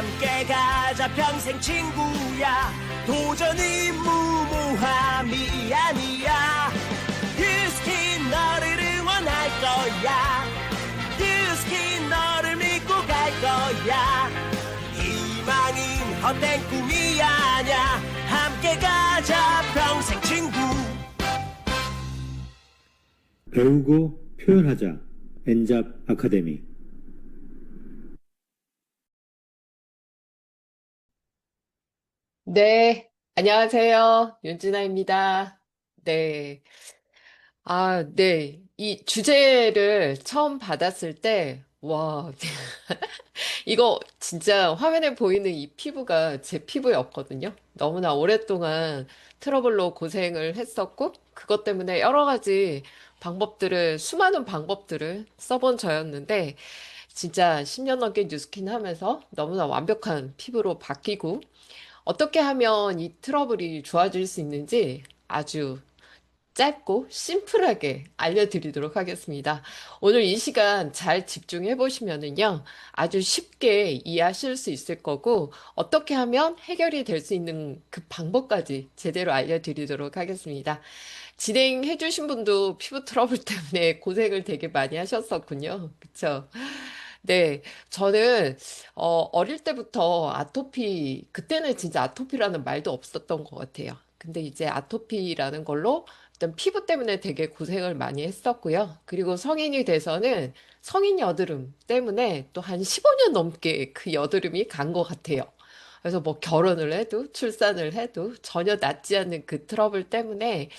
함께 가자 평생 친구야. 도전이 무모함이 아니야. 뷰스킨 너를 응원할 거야. 뷰스킨 너를 믿고 갈 거야. 희망은 헛된 꿈이 아냐. 함께 가자 평생 친구. 배우고 표현하자. 엔잡 아카데미. 네, 안녕하세요. 윤진아입니다. 네. 네. 이 주제를 처음 받았을 때, 와, 이거 진짜 화면에 보이는 이 피부가 제 피부였거든요. 너무나 오랫동안 트러블로 고생을 했었고, 그것 때문에 여러 가지 수많은 방법들을 써본 저였는데, 진짜 10년 넘게 뉴스킨 하면서 너무나 완벽한 피부로 바뀌고, 어떻게 하면 이 트러블이 좋아질 수 있는지 아주 짧고 심플하게 알려드리도록 하겠습니다. 오늘 이 시간 잘 집중해 보시면은요, 아주 쉽게 이해하실 수 있을 거고, 어떻게 하면 해결이 될 수 있는 그 방법까지 제대로 알려드리도록 하겠습니다. 진행해 주신 분도 피부 트러블 때문에 고생을 되게 많이 하셨었군요. 그쵸? 네, 저는 어릴 때부터 그때는 진짜 아토피라는 말도 없었던 것 같아요. 근데 이제 아토피라는 걸로 일단 피부 때문에 되게 고생을 많이 했었고요. 그리고 성인이 돼서는 성인 여드름 때문에 또 한 15년 넘게 그 여드름이 간 것 같아요. 그래서 뭐 결혼을 해도 출산을 해도 전혀 낫지 않는 그 트러블 때문에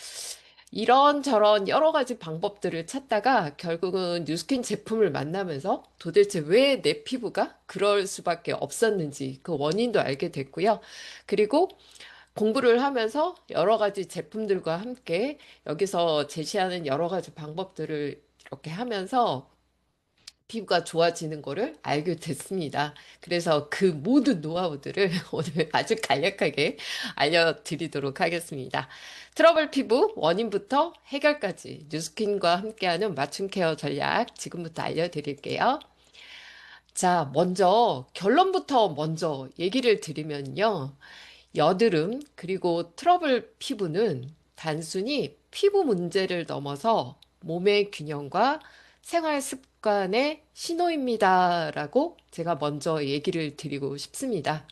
이런저런 여러 가지 방법들을 찾다가 결국은 뉴스킨 제품을 만나면서 도대체 왜 내 피부가 그럴 수밖에 없었는지 그 원인도 알게 됐고요. 그리고 공부를 하면서 여러 가지 제품들과 함께 여기서 제시하는 여러 가지 방법들을 이렇게 하면서 피부가 좋아지는 거를 알게 됐습니다. 그래서 그 모든 노하우들을 오늘 아주 간략하게 알려드리도록 하겠습니다. 트러블 피부 원인부터 해결까지 뉴스킨과 함께하는 맞춤 케어 전략 지금부터 알려드릴게요. 자, 결론부터 얘기를 드리면요. 여드름, 그리고 트러블 피부는 단순히 피부 문제를 넘어서 몸의 균형과 생활 습관의 신호입니다라고 제가 먼저 얘기를 드리고 싶습니다.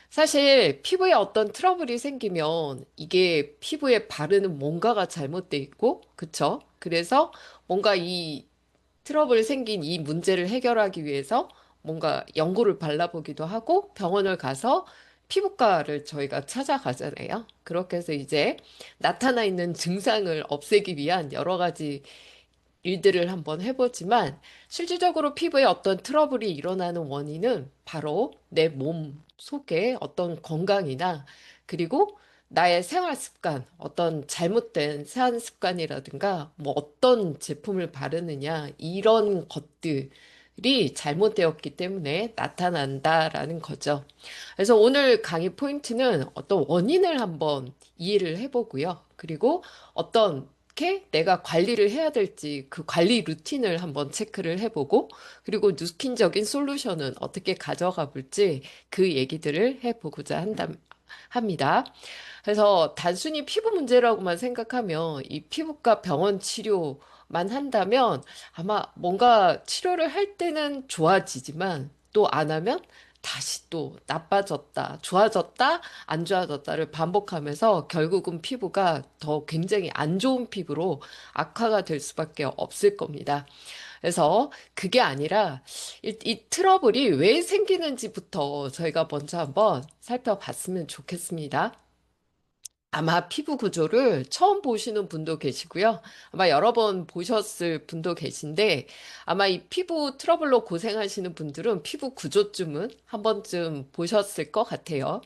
사실 피부에 어떤 트러블이 생기면 이게 피부에 바르는 뭔가가 잘못돼 있고, 그쵸? 그래서 뭔가 이 트러블 생긴 이 문제를 해결하기 위해서 뭔가 연고를 발라보기도 하고 병원을 가서 피부과를 저희가 찾아가잖아요. 그렇게 해서 이제 나타나 있는 증상을 없애기 위한 여러 가지 일들을 한번 해보지만 실질적으로 피부에 어떤 트러블이 일어나는 원인은 바로 내 몸 속에 어떤 건강이나 그리고 나의 생활 습관, 어떤 잘못된 생활 습관이라든가 뭐 어떤 제품을 바르느냐 이런 것들이 잘못되었기 때문에 나타난다라는 거죠. 그래서 오늘 강의 포인트는 어떤 원인을 한번 이해를 해보고요. 그리고 어떻게 내가 관리를 해야 될지 그 관리 루틴을 한번 체크를 해보고 그리고 뉴스킨적인 솔루션은 어떻게 가져가 볼지 그 얘기들을 해보고자 합니다. 그래서 단순히 피부 문제라고만 생각하면 이 피부과 병원 치료만 한다면 아마 뭔가 치료를 할 때는 좋아지지만 또 안 하면 다시 또 나빠졌다, 좋아졌다, 안 좋아졌다를 반복하면서 결국은 피부가 더 굉장히 안 좋은 피부로 악화가 될 수밖에 없을 겁니다. 그래서 그게 아니라 이 트러블이 왜 생기는지부터 저희가 먼저 한번 살펴봤으면 좋겠습니다. 아마 피부 구조를 처음 보시는 분도 계시고요. 아마 여러 번 보셨을 분도 계신데, 아마 이 피부 트러블로 고생하시는 분들은 피부 구조쯤은 한 번쯤 보셨을 것 같아요.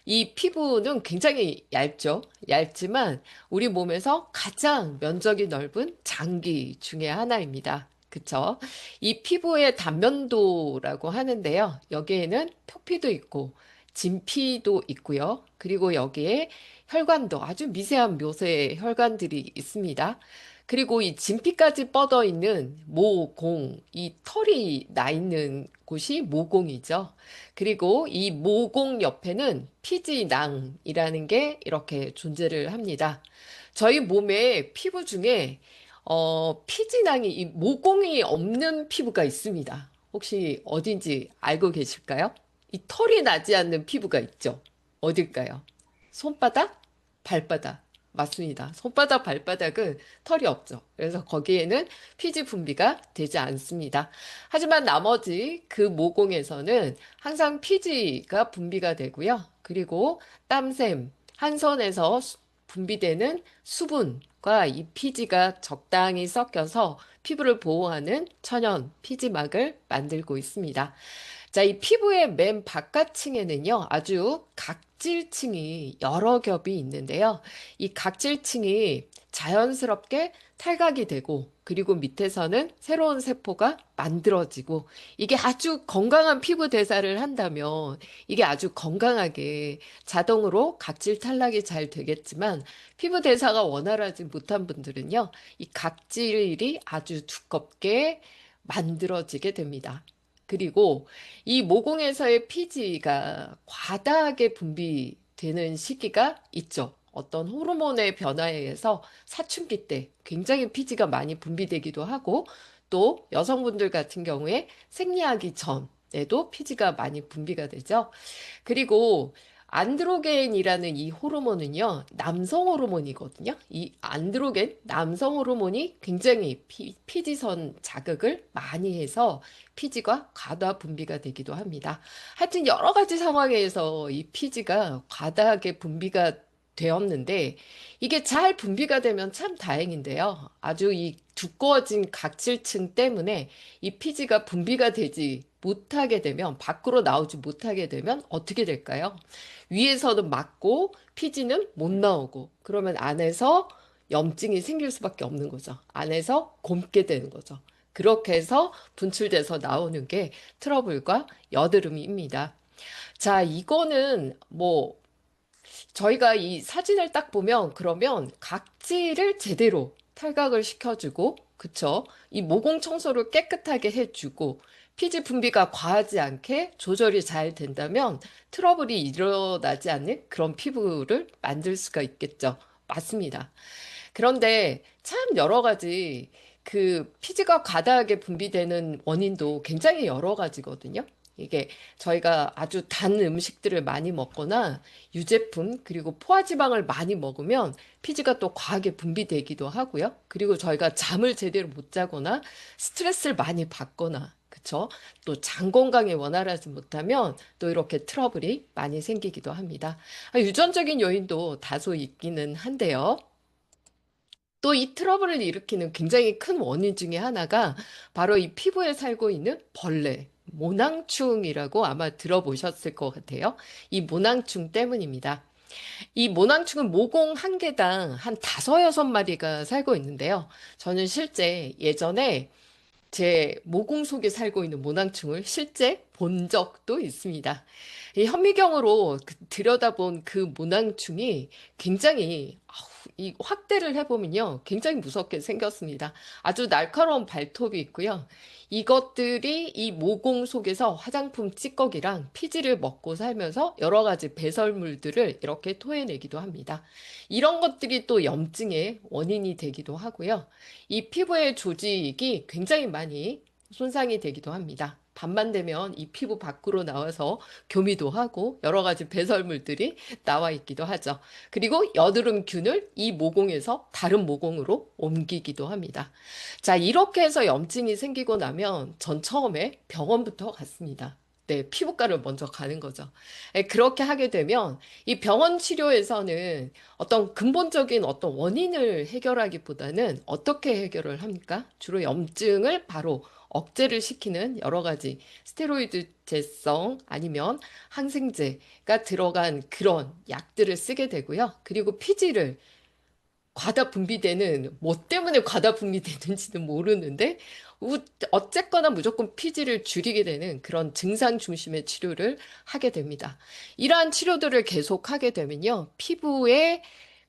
이 피부는 굉장히 얇죠. 얇지만 우리 몸에서 가장 면적이 넓은 장기 중에 하나입니다. 그쵸? 이 피부의 단면도라고 하는데요. 여기에는 표피도 있고, 진피도 있고요. 그리고 여기에 혈관도 아주 미세한 묘세의 혈관들이 있습니다. 그리고 이 진피까지 뻗어 있는 모공, 이 털이 나 있는 곳이 모공이죠. 그리고 이 모공 옆에는 피지낭이라는 게 이렇게 존재를 합니다. 저희 몸의 피부 중에 피지낭이 이 모공이 없는 피부가 있습니다. 혹시 어딘지 알고 계실까요? 이 털이 나지 않는 피부가 있죠. 어딜까요? 손바닥? 발바닥. 맞습니다. 손바닥, 발바닥은 털이 없죠. 그래서 거기에는 피지 분비가 되지 않습니다. 하지만 나머지 그 모공에서는 항상 피지가 분비가 되고요. 그리고 땀샘, 한선에서 분비되는 수분과 이 피지가 적당히 섞여서 피부를 보호하는 천연 피지막을 만들고 있습니다. 자, 이 피부의 맨 바깥층에는요, 아주 각질층이 여러 겹이 있는데요. 이 각질층이 자연스럽게 탈각이 되고, 그리고 밑에서는 새로운 세포가 만들어지고, 이게 아주 건강한 피부 대사를 한다면, 이게 아주 건강하게 자동으로 각질 탈락이 잘 되겠지만, 피부 대사가 원활하지 못한 분들은요, 이 각질이 아주 두껍게 만들어지게 됩니다. 그리고 이 모공에서의 피지가 과다하게 분비되는 시기가 있죠. 어떤 호르몬의 변화에 의해서 사춘기 때 굉장히 피지가 많이 분비되기도 하고 또 여성분들 같은 경우에 생리하기 전에도 피지가 많이 분비가 되죠. 그리고 안드로겐이라는 이 호르몬은요, 남성 호르몬이거든요. 이 안드로겐, 남성 호르몬이 굉장히 피지선 자극을 많이 해서 피지가 과다 분비가 되기도 합니다. 하여튼 여러 가지 상황에서 이 피지가 과다하게 분비가 되었는데 이게 잘 분비가 되면 참 다행인데요. 아주 이 두꺼워진 각질층 때문에 이 피지가 분비가 되지 못하게 되면 밖으로 나오지 못하게 되면 어떻게 될까요? 위에서는 막고 피지는 못 나오고 그러면 안에서 염증이 생길 수밖에 없는 거죠. 안에서 곪게 되는 거죠. 그렇게 해서 분출돼서 나오는 게 트러블과 여드름입니다. 자, 이거는 뭐 저희가 이 사진을 딱 보면 그러면 각질을 제대로 탈각을 시켜주고 그쵸? 이 모공 청소를 깨끗하게 해주고 피지 분비가 과하지 않게 조절이 잘 된다면 트러블이 일어나지 않는 그런 피부를 만들 수가 있겠죠. 맞습니다. 그런데 참 여러 가지 그 피지가 과다하게 분비되는 원인도 굉장히 여러 가지거든요. 이게 저희가 아주 단 음식들을 많이 먹거나 유제품 그리고 포화지방을 많이 먹으면 피지가 또 과하게 분비되기도 하고요. 그리고 저희가 잠을 제대로 못 자거나 스트레스를 많이 받거나 그쵸? 또 장 건강에 원활하지 못하면 또 이렇게 트러블이 많이 생기기도 합니다. 유전적인 요인도 다소 있기는 한데요. 또 이 트러블을 일으키는 굉장히 큰 원인 중에 하나가 바로 이 피부에 살고 있는 벌레, 모낭충이라고 아마 들어보셨을 것 같아요. 이 모낭충 때문입니다. 이 모낭충은 모공 한 개당 한 다섯 여섯 마리가 살고 있는데요. 저는 실제 예전에 제 모공 속에 살고 있는 모낭충을 실제 본 적도 있습니다. 이 현미경으로 들여다본 그 모낭충이 굉장히 이 확대를 해보면요. 굉장히 무섭게 생겼습니다. 아주 날카로운 발톱이 있고요. 이것들이 이 모공 속에서 화장품 찌꺼기랑 피지를 먹고 살면서 여러 가지 배설물들을 이렇게 토해내기도 합니다. 이런 것들이 또 염증의 원인이 되기도 하고요. 이 피부의 조직이 굉장히 많이 손상이 되기도 합니다. 밤만 되면 이 피부 밖으로 나와서 교미도 하고 여러 가지 배설물들이 나와 있기도 하죠. 그리고 여드름균을 이 모공에서 다른 모공으로 옮기기도 합니다. 자, 이렇게 해서 염증이 생기고 나면 전 처음에 병원부터 갔습니다. 네, 피부과를 먼저 가는 거죠. 네, 그렇게 하게 되면 이 병원 치료에서는 어떤 근본적인 어떤 원인을 해결하기보다는 어떻게 해결을 합니까? 주로 염증을 바로 억제를 시키는 여러 가지 스테로이드제성 아니면 항생제가 들어간 그런 약들을 쓰게 되고요. 그리고 피지를 과다 분비되는 뭐 때문에 과다 분비되는지는 모르는데 어쨌거나 무조건 피지를 줄이게 되는 그런 증상 중심의 치료를 하게 됩니다. 이러한 치료들을 계속 하게 되면요. 피부에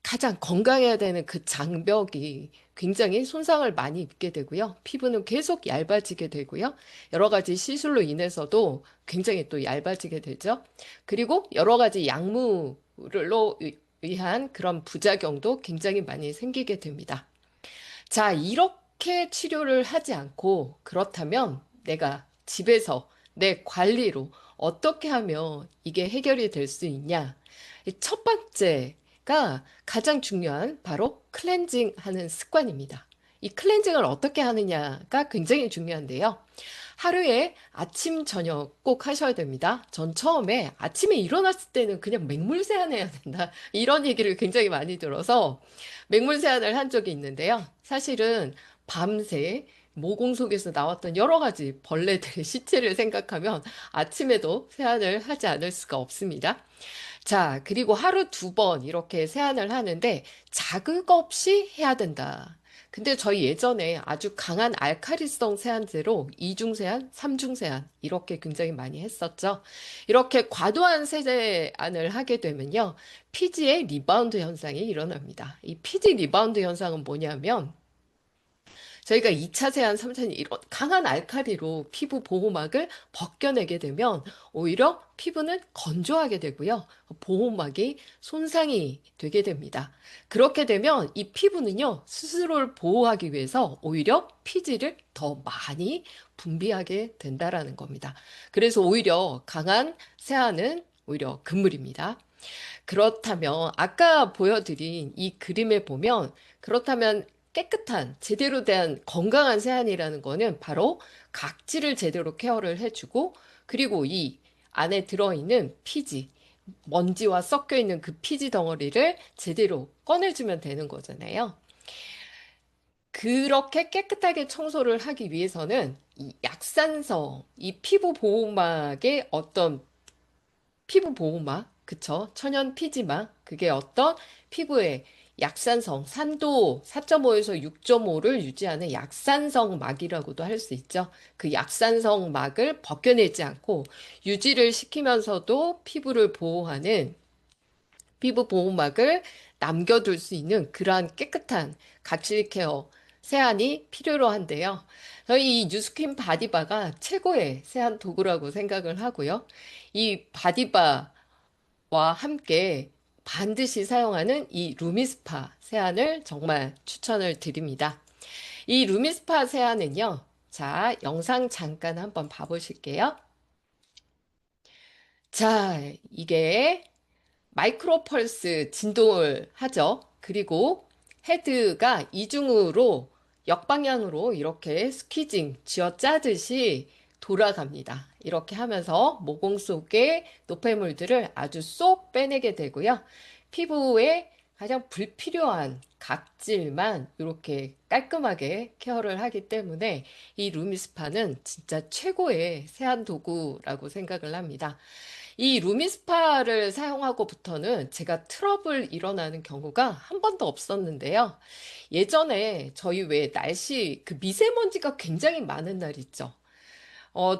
가장 건강해야 되는 그 장벽이 굉장히 손상을 많이 입게 되고요. 피부는 계속 얇아지게 되고요. 여러 가지 시술로 인해서도 굉장히 또 얇아지게 되죠. 그리고 여러 가지 약물로 의한 그런 부작용도 굉장히 많이 생기게 됩니다. 자, 이렇게 치료를 하지 않고 그렇다면 내가 집에서 내 관리로 어떻게 하면 이게 해결이 될 수 있냐? 이첫 번째가 가장 중요한 바로 클렌징 하는 습관입니다. 이 클렌징을 어떻게 하느냐가 굉장히 중요한데요. 하루에 아침, 저녁 꼭 하셔야 됩니다. 전 처음에 아침에 일어났을 때는 그냥 맹물 세안해야 된다. 이런 얘기를 굉장히 많이 들어서 맹물 세안을 한 적이 있는데요. 사실은 밤새 모공 속에서 나왔던 여러 가지 벌레들의 시체를 생각하면 아침에도 세안을 하지 않을 수가 없습니다. 자, 그리고 하루 2번 이렇게 세안을 하는데 자극 없이 해야 된다. 근데 저희 예전에 아주 강한 알카리성 세안제로 2중 세안, 3중 세안 이렇게 굉장히 많이 했었죠. 이렇게 과도한 세안을 하게 되면요. 피지의 리바운드 현상이 일어납니다. 이 피지 리바운드 현상은 뭐냐면 저희가 2차 세안, 3차 세안 이런 강한 알칼리로 피부 보호막을 벗겨내게 되면 오히려 피부는 건조하게 되고요. 보호막이 손상이 되게 됩니다. 그렇게 되면 이 피부는요, 스스로를 보호하기 위해서 오히려 피지를 더 많이 분비하게 된다라는 겁니다. 그래서 오히려 강한 세안은 오히려 금물입니다. 그렇다면 아까 보여드린 이 그림에 보면 그렇다면 깨끗한 제대로 된 건강한 세안이라는 거는 바로 각질을 제대로 케어를 해주고 그리고 이 안에 들어있는 피지, 먼지와 섞여 있는 그 피지 덩어리를 제대로 꺼내주면 되는 거잖아요. 그렇게 깨끗하게 청소를 하기 위해서는 이 약산성, 이 피부 보호막의 어떤 피부 보호막, 그쵸? 천연 피지막, 그게 어떤 피부에 약산성, 산도 4.5에서 6.5를 유지하는 약산성 막이라고도 할 수 있죠. 그 약산성 막을 벗겨내지 않고 유지를 시키면서도 피부를 보호하는 피부 보호막을 남겨둘 수 있는 그러한 깨끗한 각질 케어 세안이 필요로 한데요. 저희 이 뉴스킨 바디바가 최고의 세안 도구라고 생각을 하고요. 이 바디바와 함께 반드시 사용하는 이 루미스파 세안을 정말 추천을 드립니다. 이 루미스파 세안은요. 자, 영상 잠깐 한번 봐보실게요. 자, 이게 마이크로 펄스 진동을 하죠. 그리고 헤드가 이중으로 역방향으로 이렇게 스퀴징, 쥐어 짜듯이 돌아갑니다. 이렇게 하면서 모공 속의 노폐물들을 아주 쏙 빼내게 되고요. 피부에 가장 불필요한 각질만 이렇게 깔끔하게 케어를 하기 때문에 이 루미스파는 진짜 최고의 세안 도구라고 생각을 합니다. 이 루미스파를 사용하고부터는 제가 트러블 일어나는 경우가 한 번도 없었는데요. 예전에 저희 왜 날씨 그 미세먼지가 굉장히 많은 날 있죠.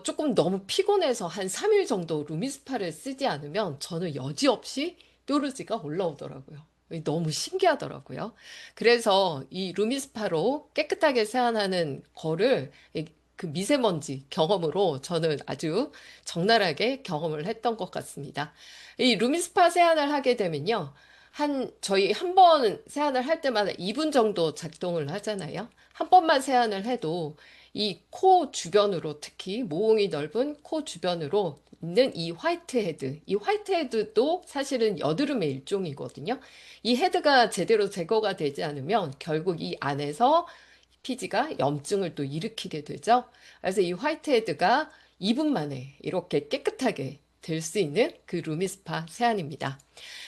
조금 너무 피곤해서 한 3일 정도 루미스파를 쓰지 않으면 저는 여지없이 뾰루지가 올라오더라고요. 너무 신기하더라고요. 그래서 이 루미스파로 깨끗하게 세안하는 거를 그 미세먼지 경험으로 저는 아주 적나라하게 경험을 했던 것 같습니다. 이 루미스파 세안을 하게 되면요. 저희 한 번 세안을 할 때마다 2분 정도 작동을 하잖아요. 한 번만 세안을 해도 이 코 주변으로 특히 모공이 넓은 코 주변으로 있는 이 화이트 헤드도 사실은 여드름의 일종이거든요. 이 헤드가 제대로 제거가 되지 않으면 결국 이 안에서 피지가 염증을 또 일으키게 되죠. 그래서 이 화이트 헤드가 2분 만에 이렇게 깨끗하게 될 수 있는 그 루미스파 세안입니다.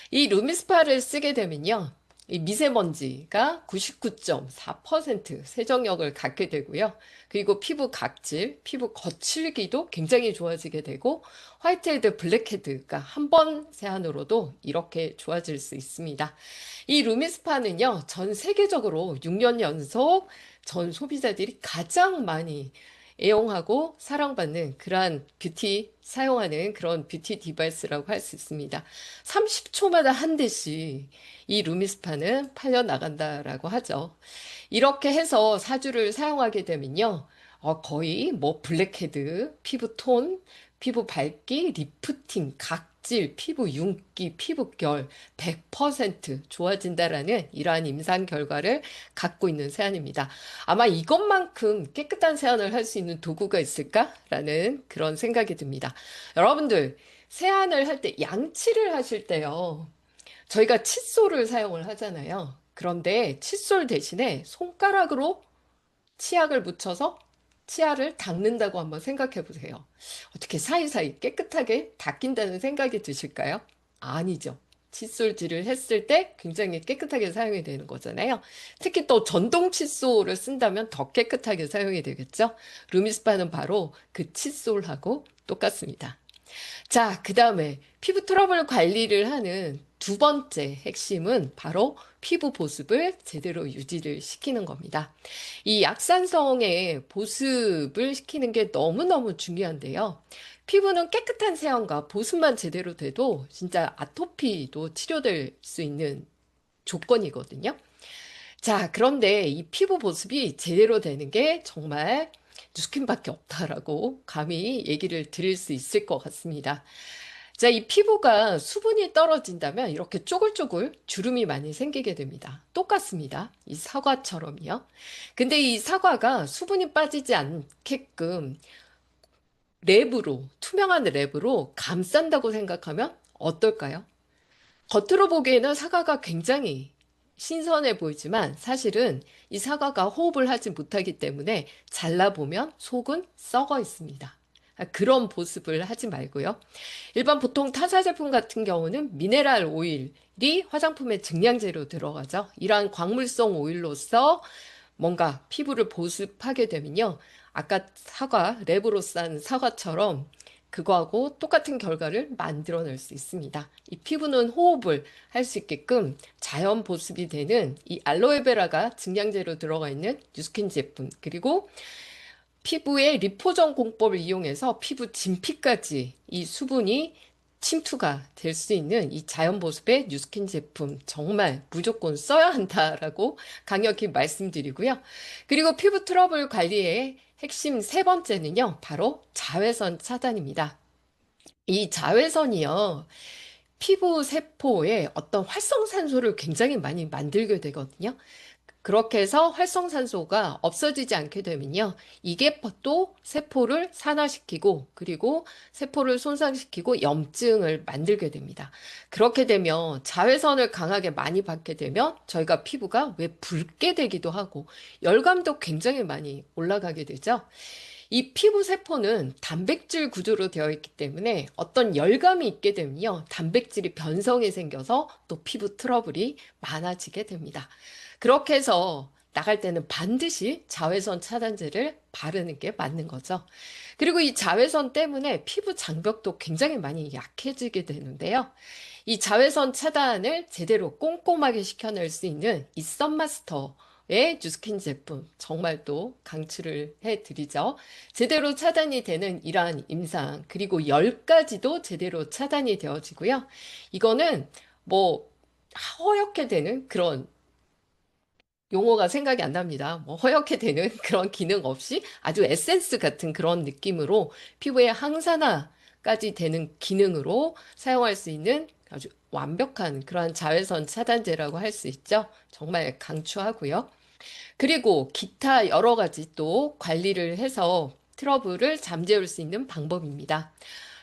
이 루미스파를 쓰게 되면요. 이 미세먼지가 99.4% 세정력을 갖게 되고요. 그리고 피부 각질, 피부 거칠기도 굉장히 좋아지게 되고 화이트헤드, 블랙헤드가 한 번 세안으로도 이렇게 좋아질 수 있습니다. 이 루미스파는요. 전 세계적으로 6년 연속 전 소비자들이 가장 많이 애용하고 사랑받는 그러한 사용하는 그런 뷰티 디바이스라고 할 수 있습니다. 30초마다 한 대씩 이 루미스파는 팔려 나간다라고 하죠. 이렇게 해서 4주를 사용하게 되면요. 거의 뭐 블랙헤드, 피부톤, 피부 밝기, 리프팅, 각질, 피부 윤기, 피부결 100% 좋아진다라는 이러한 임상 결과를 갖고 있는 세안입니다. 아마 이것만큼 깨끗한 세안을 할 수 있는 도구가 있을까라는 그런 생각이 듭니다. 여러분들, 세안을 할 때, 양치를 하실 때요. 저희가 칫솔을 사용을 하잖아요. 그런데 칫솔 대신에 손가락으로 치약을 묻혀서 치아를 닦는다고 한번 생각해 보세요. 어떻게 사이사이 깨끗하게 닦인다는 생각이 드실까요? 아니죠. 칫솔질을 했을 때 굉장히 깨끗하게 사용이 되는 거잖아요. 특히 또 전동 칫솔을 쓴다면 더 깨끗하게 사용이 되겠죠. 루미스파는 바로 그 칫솔하고 똑같습니다. 자, 그 다음에 피부 트러블 관리를 하는 두 번째 핵심은 바로 피부 보습을 제대로 유지를 시키는 겁니다. 이 약산성의 보습을 시키는 게 너무너무 중요한데요. 피부는 깨끗한 세안과 보습만 제대로 돼도 진짜 아토피도 치료될 수 있는 조건이거든요. 자, 그런데 이 피부 보습이 제대로 되는 게 정말 뉴스킨밖에 없다라고 감히 얘기를 드릴 수 있을 것 같습니다. 자, 이 피부가 수분이 떨어진다면 이렇게 쪼글쪼글 주름이 많이 생기게 됩니다. 똑같습니다. 이 사과처럼요. 근데 이 사과가 수분이 빠지지 않게끔 투명한 랩으로 감싼다고 생각하면 어떨까요? 겉으로 보기에는 사과가 굉장히 신선해 보이지만 사실은 이 사과가 호흡을 하지 못하기 때문에 잘라보면 속은 썩어 있습니다. 그런 보습을 하지 말고요. 일반 보통 타사 제품 같은 경우는 미네랄 오일이 화장품의 증량제로 들어가죠. 이러한 광물성 오일로서 뭔가 피부를 보습하게 되면요. 아까 랩으로 싼 사과처럼 그거하고 똑같은 결과를 만들어낼 수 있습니다. 이 피부는 호흡을 할 수 있게끔 자연 보습이 되는 이 알로에베라가 증량제로 들어가 있는 뉴스킨 제품, 그리고 피부의 리포전 공법을 이용해서 피부 진피까지 이 수분이 침투가 될 수 있는 이 자연 보습의 뉴스킨 제품 정말 무조건 써야 한다라고 강력히 말씀드리고요. 그리고 피부 트러블 관리의 핵심 세 번째는요, 바로 자외선 차단입니다. 이 자외선이요, 피부 세포에 어떤 활성산소를 굉장히 많이 만들게 되거든요. 그렇게 해서 활성산소가 없어지지 않게 되면요. 이게 또 세포를 산화시키고, 그리고 세포를 손상시키고 염증을 만들게 됩니다. 그렇게 되면 자외선을 강하게 많이 받게 되면 저희가 피부가 왜 붉게 되기도 하고 열감도 굉장히 많이 올라가게 되죠. 이 피부 세포는 단백질 구조로 되어 있기 때문에 어떤 열감이 있게 되면요. 단백질이 변성이 생겨서 또 피부 트러블이 많아지게 됩니다. 그렇게 해서 나갈 때는 반드시 자외선 차단제를 바르는 게 맞는 거죠. 그리고 이 자외선 때문에 피부 장벽도 굉장히 많이 약해지게 되는데요. 이 자외선 차단을 제대로 꼼꼼하게 시켜낼 수 있는 이 썬마스터의 뉴스킨 제품 정말 또 강추를 해드리죠. 제대로 차단이 되는 이러한 임상, 그리고 열까지도 제대로 차단이 되어지고요. 이거는 뭐 허옇게 되는 그런 용어가 생각이 안 납니다. 뭐 허옇게 되는 그런 기능 없이 아주 에센스 같은 그런 느낌으로 피부의 항산화까지 되는 기능으로 사용할 수 있는 아주 완벽한 그러한 자외선 차단제라고 할 수 있죠. 정말 강추하고요. 그리고 기타 여러 가지 또 관리를 해서 트러블을 잠재울 수 있는 방법입니다.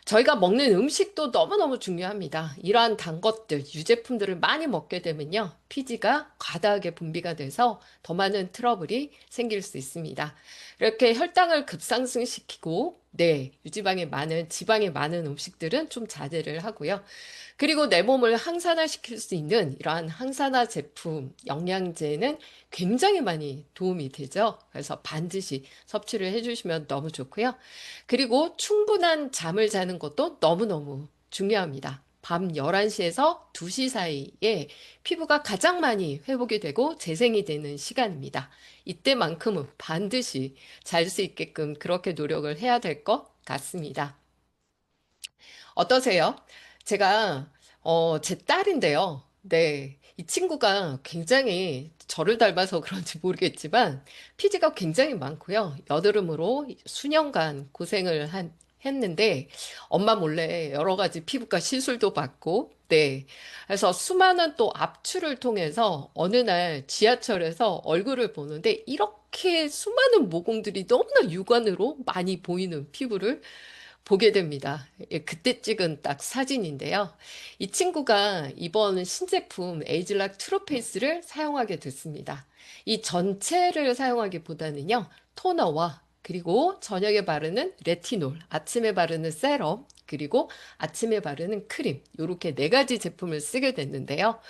저희가 먹는 음식도 너무너무 중요합니다. 이러한 단 것들, 유제품들을 많이 먹게 되면요. 피지가 과다하게 분비가 돼서 더 많은 트러블이 생길 수 있습니다. 이렇게 혈당을 급상승시키고, 네, 유지방이 많은, 지방이 많은 음식들은 좀 자제를 하고요. 그리고 내 몸을 항산화시킬 수 있는 이러한 항산화 제품, 영양제는 굉장히 많이 도움이 되죠. 그래서 반드시 섭취를 해주시면 너무 좋고요. 그리고 충분한 잠을 자는 것도 너무너무 중요합니다. 밤 11시에서 2시 사이에 피부가 가장 많이 회복이 되고 재생이 되는 시간입니다. 이때만큼은 반드시 잘 수 있게끔 그렇게 노력을 해야 될 것 같습니다. 어떠세요? 제가 제 딸인데요. 네. 이 친구가 굉장히 저를 닮아서 그런지 모르겠지만 피지가 굉장히 많고요. 여드름으로 수년간 했는데 엄마 몰래 여러 가지 피부과 시술도 받고 네. 그래서 수많은 또 압출을 통해서 어느 날 지하철에서 얼굴을 보는데 이렇게 수많은 모공들이 너무나 육안으로 많이 보이는 피부를 보게 됩니다. 예, 그때 찍은 딱 사진인데요. 이 친구가 이번 신제품 에이즐락 트루페이스를 사용하게 됐습니다. 이 전체를 사용하기보다는요, 토너와 그리고 저녁에 바르는 레티놀, 아침에 바르는 세럼, 그리고 아침에 바르는 크림, 이렇게 네 가지 제품을 쓰게 됐는데요.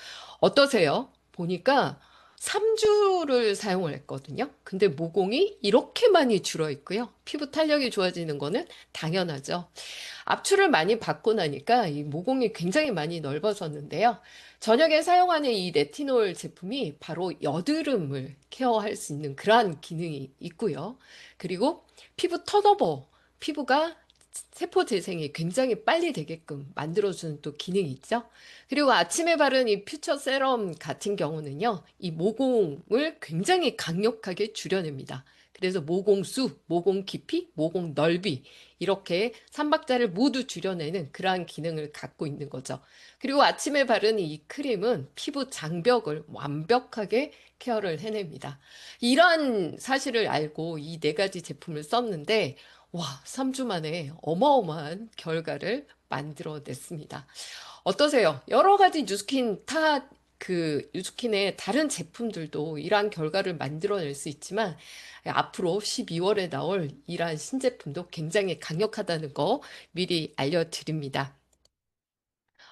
어떠세요? 보니까 3주를 사용을 했거든요. 근데 모공이 이렇게 많이 줄어 있고요. 피부 탄력이 좋아지는 거는 당연하죠. 압출을 많이 받고 나니까 이 모공이 굉장히 많이 넓어졌는데요. 저녁에 사용하는 이 레티놀 제품이 바로 여드름을 케어할 수 있는 그러한 기능이 있고요. 그리고 피부 턴오버, 피부가 세포 재생이 굉장히 빨리 되게끔 만들어주는 또 기능이 있죠. 그리고 아침에 바른 이 퓨처 세럼 같은 경우는요, 이 모공을 굉장히 강력하게 줄여냅니다. 그래서 모공 수, 모공 깊이, 모공 넓이, 이렇게 삼박자를 모두 줄여내는 그러한 기능을 갖고 있는 거죠. 그리고 아침에 바른 이 크림은 피부 장벽을 완벽하게 케어를 해냅니다. 이러한 사실을 알고 이 네 가지 제품을 썼는데, 와, 3주 만에 어마어마한 결과를 만들어냈습니다. 어떠세요? 여러 가지 뉴스킨의 다른 제품들도 이러한 결과를 만들어낼 수 있지만, 앞으로 12월에 나올 이러한 신제품도 굉장히 강력하다는 거 미리 알려드립니다.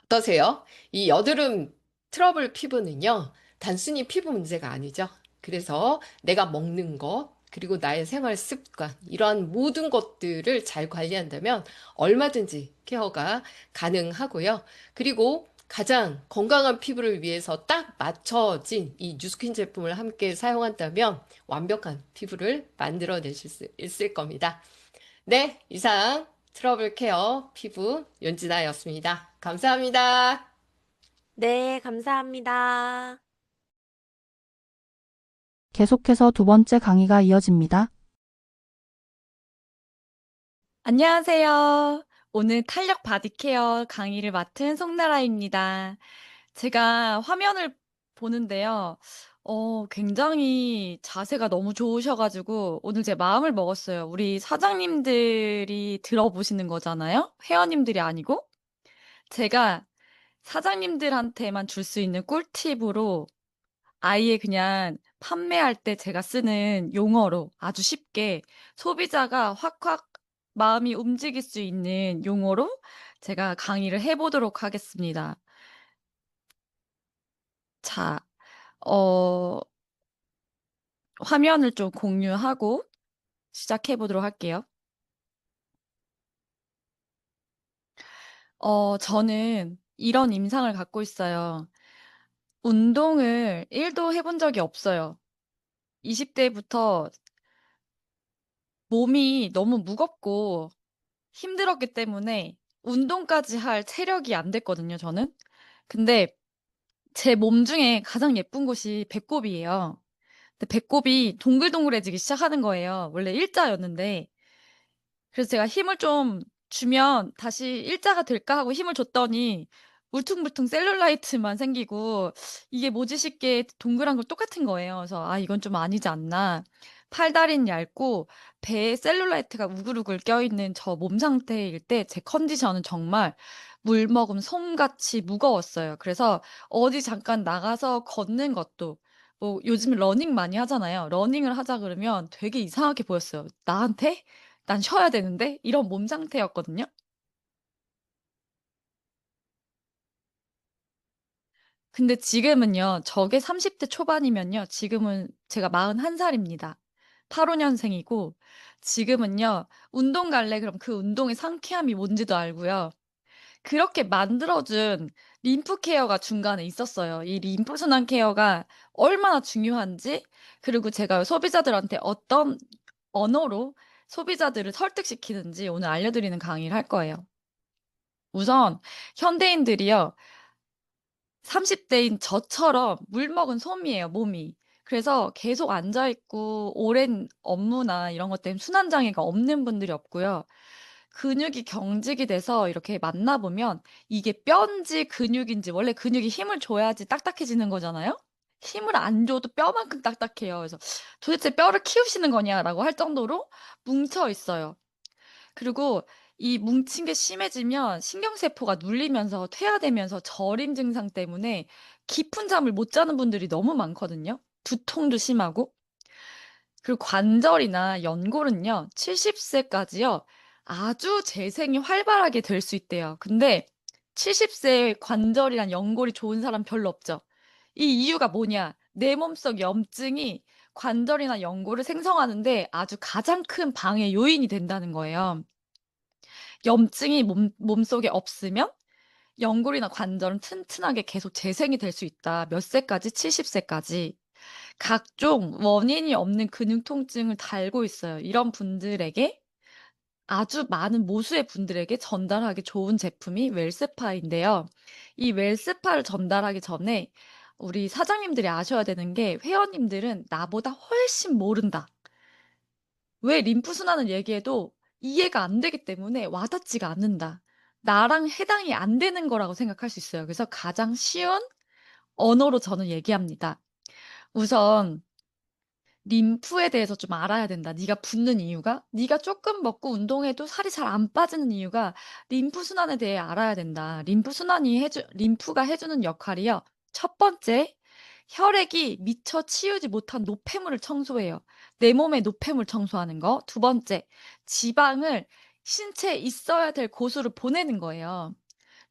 어떠세요? 이 여드름 트러블 피부는요, 단순히 피부 문제가 아니죠. 그래서 내가 먹는 것, 그리고 나의 생활 습관, 이러한 모든 것들을 잘 관리한다면 얼마든지 케어가 가능하고요. 그리고 가장 건강한 피부를 위해서 딱 맞춰진 이 뉴스킨 제품을 함께 사용한다면 완벽한 피부를 만들어내실 수 있을 겁니다. 네, 이상 트러블 케어 피부 윤진아였습니다. 감사합니다. 네, 감사합니다. 계속해서 두 번째 강의가 이어집니다. 안녕하세요. 오늘 탄력 바디 케어 강의를 맡은 송나라입니다. 제가 화면을 보는데요. 굉장히 자세가 너무 좋으셔가지고 오늘 제 마음을 먹었어요. 우리 사장님들이 들어보시는 거잖아요. 회원님들이 아니고. 제가 사장님들한테만 줄 수 있는 꿀팁으로 아예 그냥 판매할 때 제가 쓰는 용어로 아주 쉽게 소비자가 확확 마음이 움직일 수 있는 용어로 제가 강의를 해 보도록 하겠습니다. 자, 어 화면을 좀 공유하고 시작해 보도록 할게요. 저는 이런 임상을 갖고 있어요. 운동을 1도 해본 적이 없어요. 20 대부터 몸이 너무 무겁고 힘들었기 때문에 운동까지 할 체력이 안 됐거든요, 저는. 근데 제 몸 중에 가장 예쁜 곳이 배꼽이에요. 근데 배꼽이 동글동글해지기 시작하는 거예요. 원래 일자였는데. 그래서 제가 힘을 좀 주면 '다시 일자가 될까?' 하고 힘을 줬더니 울퉁불퉁 셀룰라이트만 생기고 이게 뭐지 싶게 동그란 걸 똑같은 거예요. 그래서 '아 이건 좀 아니지 않나.' 팔다리는 얇고 배에 셀룰라이트가 우글우글 껴있는 저 몸 상태일 때 제 컨디션은 정말 물 먹은 솜같이 무거웠어요. 그래서 어디 잠깐 나가서 걷는 것도 뭐 요즘 러닝 많이 하잖아요. 러닝을 하자 그러면 되게 이상하게 보였어요. '나한테? 난 쉬어야 되는데?' 이런 몸 상태였거든요. 근데 지금은요. 저게 30대 초반이면요. 지금은 제가 41 살입니다. 85 년생이고 지금은요. 운동 갈래 그럼 그 운동의 상쾌함이 뭔지도 알고요. 그렇게 만들어준 림프 케어가 중간에 있었어요. 이 림프 순환 케어가 얼마나 중요한지, 그리고 제가 소비자들한테 어떤 언어로 소비자들을 설득시키는지 오늘 알려드리는 강의를 할 거예요. 우선 현대인들이요, 30대인 저처럼 물 먹은 솜이에요, 몸이. 그래서 계속 앉아 있고 오랜 업무나 이런 것 때문에 순환 장애가 없는 분들이 없고요. 근육이 경직이 돼서 이렇게 만나 보면 이게 뼈인지 근육인지, 원래 근육이 힘을 줘야지 딱딱해지는 거잖아요. 힘을 안 줘도 뼈만큼 딱딱해요. 그래서 '도대체 뼈를 키우시는 거냐?'라고 할 정도로 뭉쳐 있어요. 그리고 이 뭉친 게 심해지면 신경세포가 눌리면서 퇴화되면서 저림 증상 때문에 깊은 잠을 못 자는 분들이 너무 많거든요. 두통도 심하고. 그리고 관절이나 연골은요, 70 세까지요, 아주 재생이 활발하게 될 수 있대요. 근데 70 세에 관절이랑 연골이 좋은 사람 별로 없죠. 이 이유가 뭐냐? 내 몸속 염증이 관절이나 연골을 생성하는 데 아주 가장 큰 방해 요인이 된다는 거예요. 염증이 몸속에 없으면 연골이나 관절은 튼튼하게 계속 재생이 될 수 있다. 몇 세까지? 70 세까지. 각종 원인이 없는 근육 통증을 달고 있어요. 이런 분들에게, 아주 많은 모수의 분들에게 전달하기 좋은 제품이 웰스파인데요. 이 웰스파를 전달하기 전에 우리 사장님들이 아셔야 되는 게, 회원님들은 나보다 훨씬 모른다. 왜 림프 순환을 얘기해도 이해가 안 되기 때문에 와닿지가 않는다. 나랑 해당이 안 되는 거라고 생각할 수 있어요. 그래서 가장 쉬운 언어로 저는 얘기합니다. 우선 림프에 대해서 좀 알아야 된다. 네가 붓는 이유가, 네가 조금 먹고 운동해도 살이 잘 안 빠지는 이유가 림프 순환에 대해 알아야 된다. 림프가 해주는 역할이요. 첫 번째, 혈액이 미처 치우지 못한 노폐물을 청소해요. 내 몸의 노폐물 청소하는 거. 두 번째, 지방을 신체에 있어야 될 곳으로 보내는 거예요.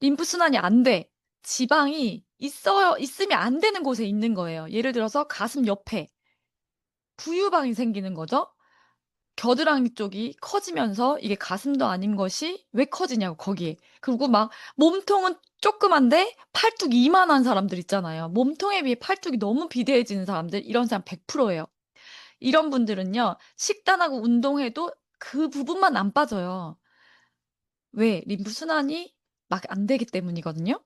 림프 순환이 안 돼. 지방이 있으면 안 되는 곳에 있는 거예요. 예를 들어서 가슴 옆에 부유방이 생기는 거죠. 겨드랑이 쪽이 커지면서 이게 가슴도 아닌 것이 왜 커지냐고, 거기에. 그리고 막 몸통은 조그만데 팔뚝이 이만한 사람들 있잖아요. 몸통에 비해 팔뚝이 너무 비대해지는 사람들, 이런 사람 100% 예요. 이런 분들은요, 식단하고 운동해도 그 부분만 안 빠져요. 왜? 림프 순환이 막 안 되기 때문이거든요.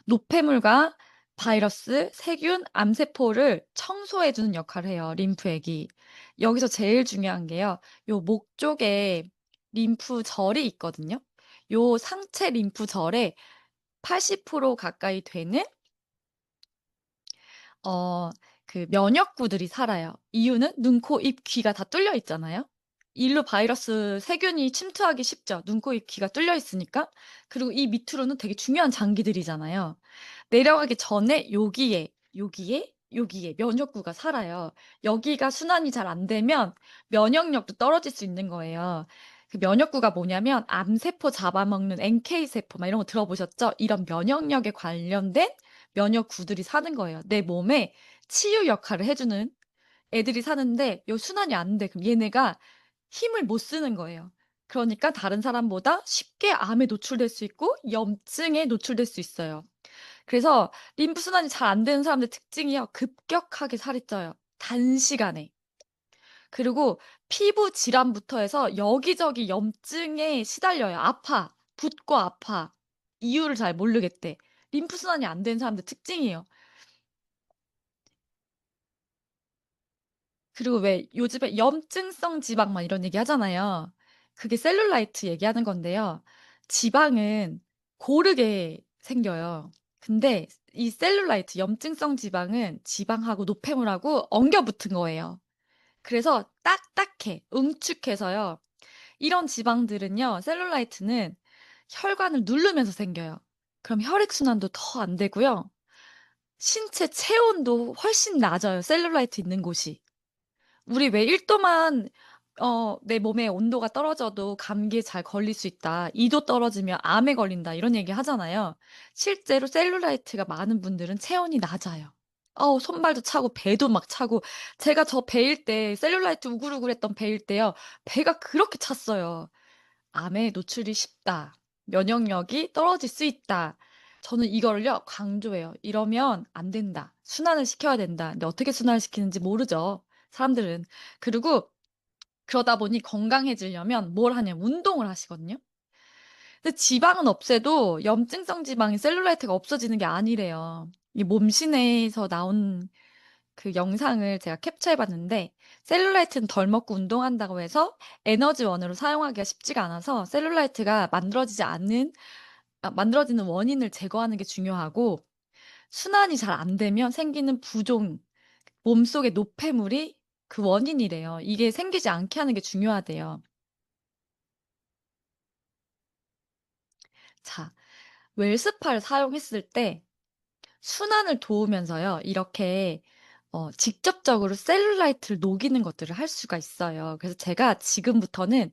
노폐물과 바이러스, 세균, 암세포를 청소해 주는 역할을 해요, 림프액이. 여기서 제일 중요한 게요, 요 목 쪽에 림프절이 있거든요. 요 상체 림프절에 80% 가까이 되는 어 그 면역구들이 살아요. 이유는 눈, 코, 입, 귀가 다 뚫려 있잖아요. 일로 바이러스, 세균이 침투하기 쉽죠. 눈, 코, 입, 귀가 뚫려 있으니까. 그리고 이 밑으로는 되게 중요한 장기들이잖아요. 내려가기 전에 여기에 면역구가 살아요. 여기가 순환이 잘 안 되면 면역력도 떨어질 수 있는 거예요. 그 면역구가 뭐냐면 암세포 잡아먹는 NK 세포 막 이런 거 들어보셨죠? 이런 면역력에 관련된 면역구들이 사는 거예요. 내 몸에 치유 역할을 해주는 애들이 사는데 요 순환이 안 돼. 그럼 얘네가 힘을 못 쓰는 거예요. 그러니까 다른 사람보다 쉽게 암에 노출될 수 있고 염증에 노출될 수 있어요. 그래서 림프 순환이 잘 안 되는 사람들 특징이요, 급격하게 살이 쪄요, 단시간에. 그리고 피부 질환부터 해서 여기저기 염증에 시달려요. 아파. 붓고 아파. 이유를 잘 모르겠대. 림프 순환이 안 되는 사람들 특징이에요. 그리고 왜 요즘에 염증성 지방 막 이런 얘기 하잖아요. 그게 셀룰라이트 얘기하는 건데요. 지방은 고르게 생겨요. 근데 이 셀룰라이트, 염증성 지방은 지방하고 노폐물하고 엉겨 붙은 거예요. 그래서 딱딱해, 응축해서요. 이런 지방들은요, 셀룰라이트는 혈관을 누르면서 생겨요. 그럼 혈액순환도 더 안 되고요. 신체 체온도 훨씬 낮아요, 셀룰라이트 있는 곳이. 우리 왜 1 도만 내 몸의 온도가 떨어져도 감기에 잘 걸릴 수 있다. 2도 떨어지면 암에 걸린다. 이런 얘기 하잖아요. 실제로 셀룰라이트가 많은 분들은 체온이 낮아요. 손발도 차고 배도 막 차고, 제가 저 배일 때 셀룰라이트 우글우글했던 배일 때요, 배가 그렇게 찼어요. '암에 노출이 쉽다.' 면역력이 떨어질 수 있다. 저는 이거를요, 강조해요. 이러면 안 된다. 순환을 시켜야 된다. 근데 어떻게 순환을 시키는지 모르죠, 사람들은. 그리고 그러다 보니 건강해지려면 뭘 하냐면 운동을 하시거든요. 근데 지방은 없애도 염증성 지방인 셀룰라이트가 없어지는 게 아니래요. 이 몸신에서 나온 그 영상을 제가 캡처해 봤는데, 셀룰라이트는 덜 먹고 운동한다고 해서 에너지원으로 사용하기가 쉽지가 않아서 셀룰라이트가 만들어지는 원인을 제거하는 게 중요하고, 순환이 잘 안 되면 생기는 부종, 몸속의 노폐물이 그 원인이래요. 이게 생기지 않게 하는 게 중요하대요. 자, 웰스파를 사용했을 때 순환을 도우면서요, 이렇게 직접적으로 셀룰라이트를 녹이는 것들을 할 수가 있어요. 그래서 제가 지금부터는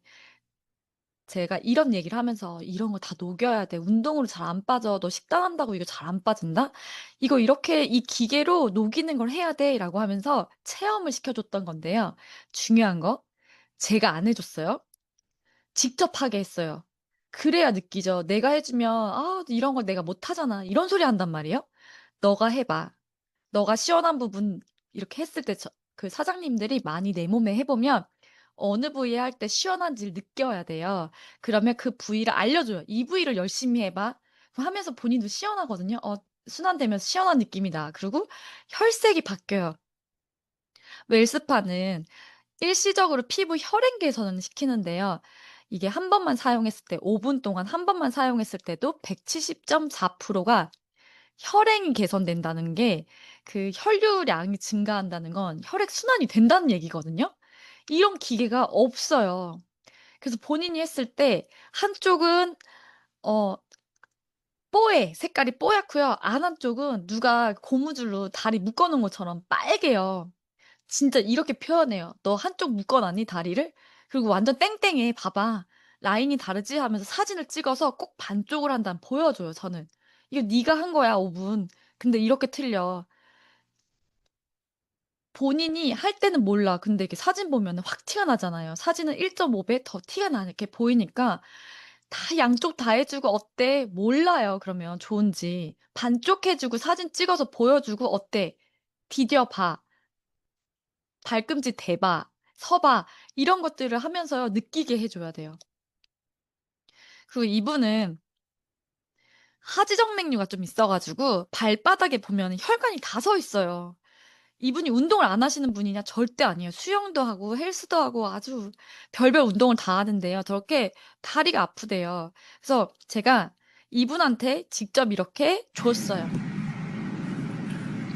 제가 이런 얘기를 하면서 "이런 거 다 녹여야 돼. 운동으로 잘 안 빠져. 너 식단한다고 이거 잘 안 빠진다? 이거 이렇게 이 기계로 녹이는 걸 해야 돼."라고 하면서 체험을 시켜줬던 건데요. 중요한 거, 제가 안 해 줬어요. 직접 하게 했어요. 그래야 느끼죠. 내가 해 주면 "아 이런 걸 내가 못 하잖아." 이런 소리 한단 말이에요. "너가 해 봐. 너가 시원한 부분." 이렇게 했을 때 그 사장님들이 많이 내 몸에 해 보면 어느 부위에 할 때 시원한지를 느껴야 돼요. 그러면 그 부위를 알려줘요. "이 부위를 열심히 해 봐." 그럼 하면서 본인도 시원하거든요. 순환되면서 시원한 느낌이다. 그리고 혈색이 바뀌어요. 웰스파는 일시적으로 피부 혈행 개선을 시키는데요. 이게 한 번만 사용했을 때 5분 동안 한 번만 사용했을 때도 170.4%가 혈행이 개선된다는 게, 그 혈류량이 증가한다는 건 혈액 순환이 된다는 얘기거든요. 이런 기계가 없어요. 그래서 본인이 했을 때 한쪽은 어 색깔이 뽀얗고요. 안 한쪽은 누가 고무줄로 다리 묶어 놓은 것처럼 빨개요. 진짜 이렇게 표현해요. "너 한쪽 묶어 놨니 다리를? 그리고 완전 땡땡해. 봐봐. 라인이 다르지?" 하면서 사진을 찍어서 꼭 반쪽을 한 다음에 보여줘요, 저는. "이거 네가 한 거야 5 분. 근데 이렇게 틀려." 본인이 할 때는 몰라. 근데 이렇게 사진 보면은 확 티가 나잖아요. 사진은 1.5배 더 티가 나게 보이니까 다 양쪽 다 해 주고 "어때?" 몰라요, 그러면 좋은지. 반쪽 해 주고 사진 찍어서 보여주고 "어때? 디뎌 봐. 발꿈치 대 봐. 서 봐." 이런 것들을 하면서요, 느끼게 해 줘야 돼요. 그리고 이분은 하지정맥류가 좀 있어 가지고 발바닥에 보면은 혈관이 다 서 있어요. 이분이 운동을 안 하시는 분이냐? 절대 아니에요. 수영도 하고 헬스도 하고 아주 별별 운동을 다 하는데요. 저렇게 다리가 아프대요. 그래서 제가 이분한테 직접 이렇게 줬어요.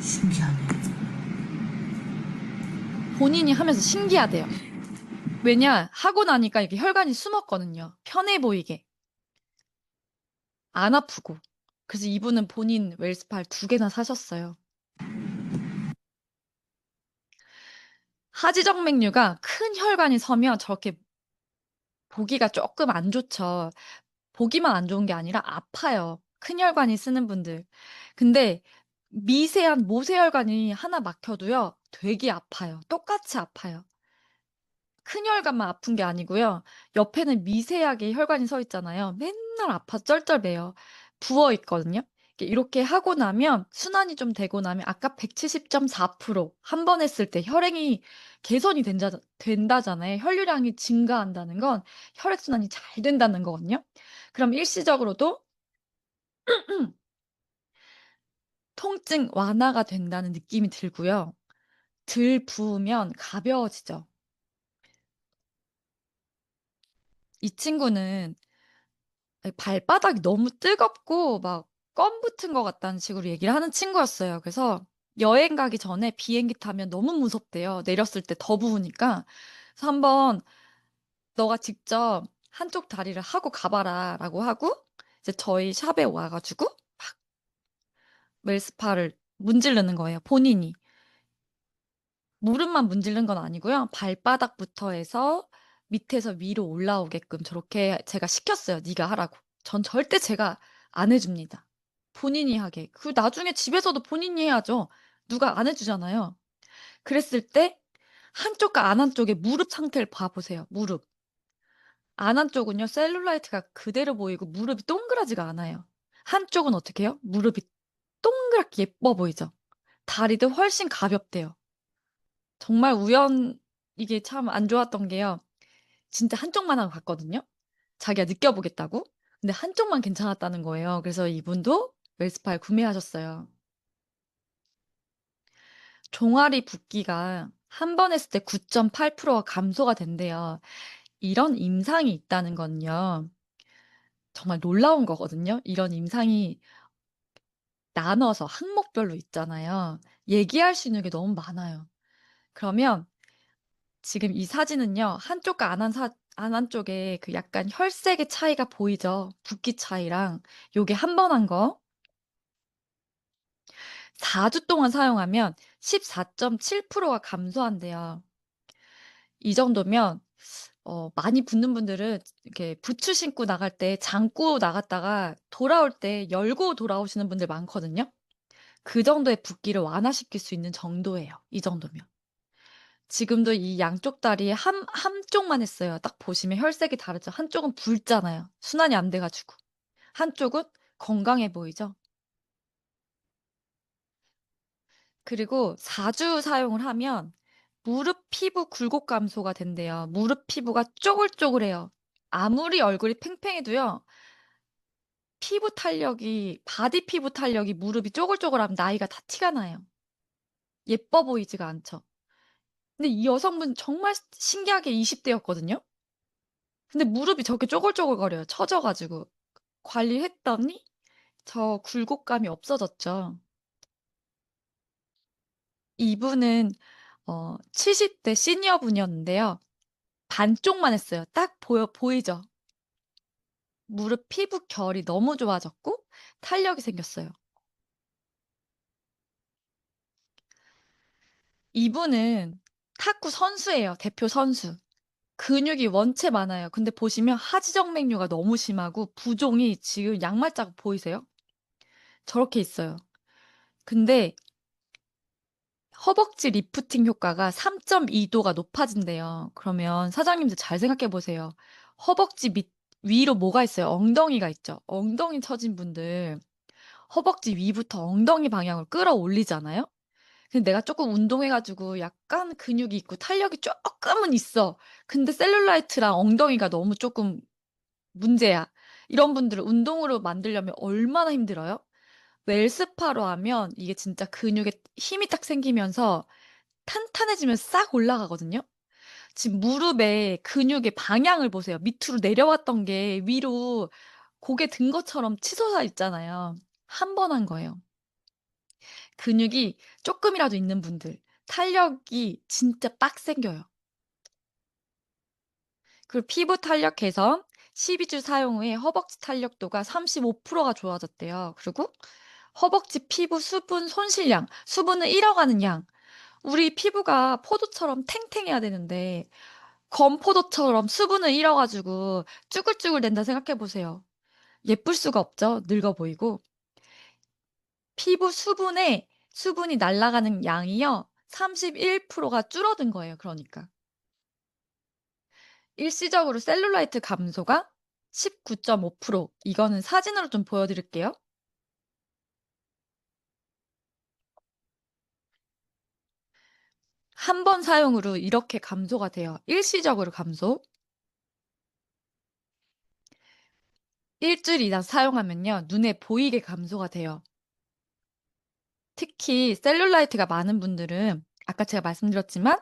신기하네. 본인이 하면서 신기하대요. 왜냐? 하고 나니까 이렇게 혈관이 숨었거든요, 편해 보이게. 안 아프고. 그래서 이분은 본인 웰스팔 2개나 사셨어요. 하지정맥류가 큰 혈관이 서면 저렇게 보기가 쪼끔 안 좋죠. 보기만 안 좋은 게 아니라 아파요, 큰 혈관이 쓰는 분들. 근데 미세한 모세혈관이 하나 막혀도요, 되게 아파요. 똑같이 아파요. 큰 혈관만 아픈 게 아니고요. 옆에는 미세하게 혈관이 서 있잖아요. 맨날 아파서 쩔쩔매요. 부어 있거든요. 이렇게 하고 나면 순환이 좀 되고 나면 아까 170.4% 한 번 했을 때 혈행이 개선이 된다잖아요. 혈류량이 증가한다는 건 혈액 순환이 잘 된다는 거거든요. 그럼 일시적으로도 통증 완화가 된다는 느낌이 들고요. 덜 부으면 가벼워지죠. 이 친구는 발바닥이 너무 뜨겁고 막 껌 붙은 것 같다는 식으로 얘기를 하는 친구였어요. 그래서 여행 가기 전에 비행기 타면 너무 무섭대요, 내렸을 때 더 부으니까. 그래서 한번 "너가 직접 한쪽 다리를 하고 가 봐라."라고 하고 이제 저희 샵에 와 가지고 막 웰스파를 문지르는 거예요, 본인이. 무릎만 문지른 건 아니고요. 발바닥부터 해서 밑에서 위로 올라오게끔 저렇게 제가 시켰어요, 네가 하라고. 전 절대 제가 안 해 줍니다, 본인이 하게. 나중에 집에서도 본인이 해야죠. 누가 안 해 주잖아요. 그랬을 때 한쪽과 안 한쪽의 무릎 상태를 봐 보세요, 무릎. 안 한 쪽은요, 셀룰라이트가 그대로 보이고 무릎이 동그랗지가 않아요. 한쪽은 어떻게 해요? 무릎이 동그랗게 예뻐 보이죠? 다리도 훨씬 가볍대요. 정말 이게 참 안 좋았던 게요. 진짜 한쪽만 하고 갔거든요. 자기가 느껴보겠다고. 근데 한쪽만 괜찮았다는 거예요. 그래서 이분도 웰스파를 구매하셨어요. 종아리 붓기가 한 번 했을 때 9.8%가 감소가 된대요. 이런 임상이 있다는 건요. 정말 놀라운 거거든요. 이런 임상이 나눠서 항목별로 있잖아요. 얘기할 수 있는 게 너무 많아요. 그러면 지금 이 사진은요. 한쪽과 안 한 쪽에 그 약간 혈색의 차이가 보이죠? 붓기 차이랑. 요게 한 번 한 거. 4주 동안 사용하면 14.7%가 감소한대요. 이 정도면 많이 붓는 분들은 이렇게 부츠 신고 나갈 때 잠고 나갔다가 돌아올 때 열고 돌아오시는 분들 많거든요. 그 정도의 붓기를 완화시킬 수 있는 정도예요, 이 정도면. 지금도 이 양쪽 다리에 한쪽만 했어요. 딱 보시면 혈색이 다르죠. 한쪽은 붉잖아요. 순환이 안 돼 가지고. 한쪽은 건강해 보이죠. 그리고 4주 사용을 하면 무릎 피부 굴곡 감소가 된대요. 무릎 피부가 쪼글쪼글해요. 아무리 얼굴이 팽팽해도요. 바디 피부 탄력이 무릎이 쪼글쪼글하면 나이가 다 티가 나요. 예뻐 보이지가 않죠. 근데 이 여성분 정말 신기하게 20 대였거든요. 근데 무릎이 저렇게 쪼글쪼글거려요, 처져 가지고. 관리했더니 저 굴곡감이 없어졌죠. 이분은 70대 시니어분이었는데요. 반쪽만 했어요. 딱 보이죠? 무릎 피부 결이 너무 좋아졌고 탄력이 생겼어요. 이분은 탁구 선수예요, 대표 선수. 근육이 원체 많아요. 근데 보시면 하지정맥류가 너무 심하고 부종이 지금 양말 자국 보이세요? 저렇게 있어요. 근데 허벅지 리프팅 효과가 3.2 도가 높아진대요. 그러면 사장님들 잘 생각해 보세요. 허벅지 위로 뭐가 있어요? 엉덩이가 있죠. 엉덩이 처진 분들 허벅지 위부터 엉덩이 방향으로 끌어올리잖아요. 근데 내가 쪼끔 운동해 가지고 약간 근육이 있고 탄력이 쪼끔은 있어. 근데 셀룰라이트랑 엉덩이가 너무 쪼끔 문제야. 이런 분들을 운동으로 만들려면 얼마나 힘들어요? 웰스파로 하면 이게 진짜 근육에 힘이 딱 생기면서 탄탄해지면서 싹 올라가거든요. 지금 무릎에 근육의 방향을 보세요. 밑으로 내려왔던 게 위로 고개 든 것처럼 치솟아 있잖아요. 한 번 한 거예요. 근육이 쪼끔이라도 있는 분들 탄력이 진짜 빡 생겨요. 그리고 피부 탄력 개선 12주 사용 후에 허벅지 탄력도가 35%가 좋아졌대요. 그리고 허벅지 피부 수분 손실량, 수분을 잃어가는 양. 우리 피부가 포도처럼 탱탱해야 되는데 건포도처럼 수분을 잃어 가지고 쭈글쭈글 된다 생각해 보세요. 예쁠 수가 없죠, 늙어 보이고. 피부 수분이 날아가는 양이요. 31%가 줄어든 거예요, 그러니까. 일시적으로 셀룰라이트 감소가 19.5%. 이거는 사진으로 좀 보여 드릴게요. 한 번 사용으로 이렇게 감소가 돼요. 일시적으로 감소. 일 주일 이상 사용하면요. 눈에 보이게 감소가 돼요. 특히 셀룰라이트가 많은 분들은 아까 제가 말씀드렸지만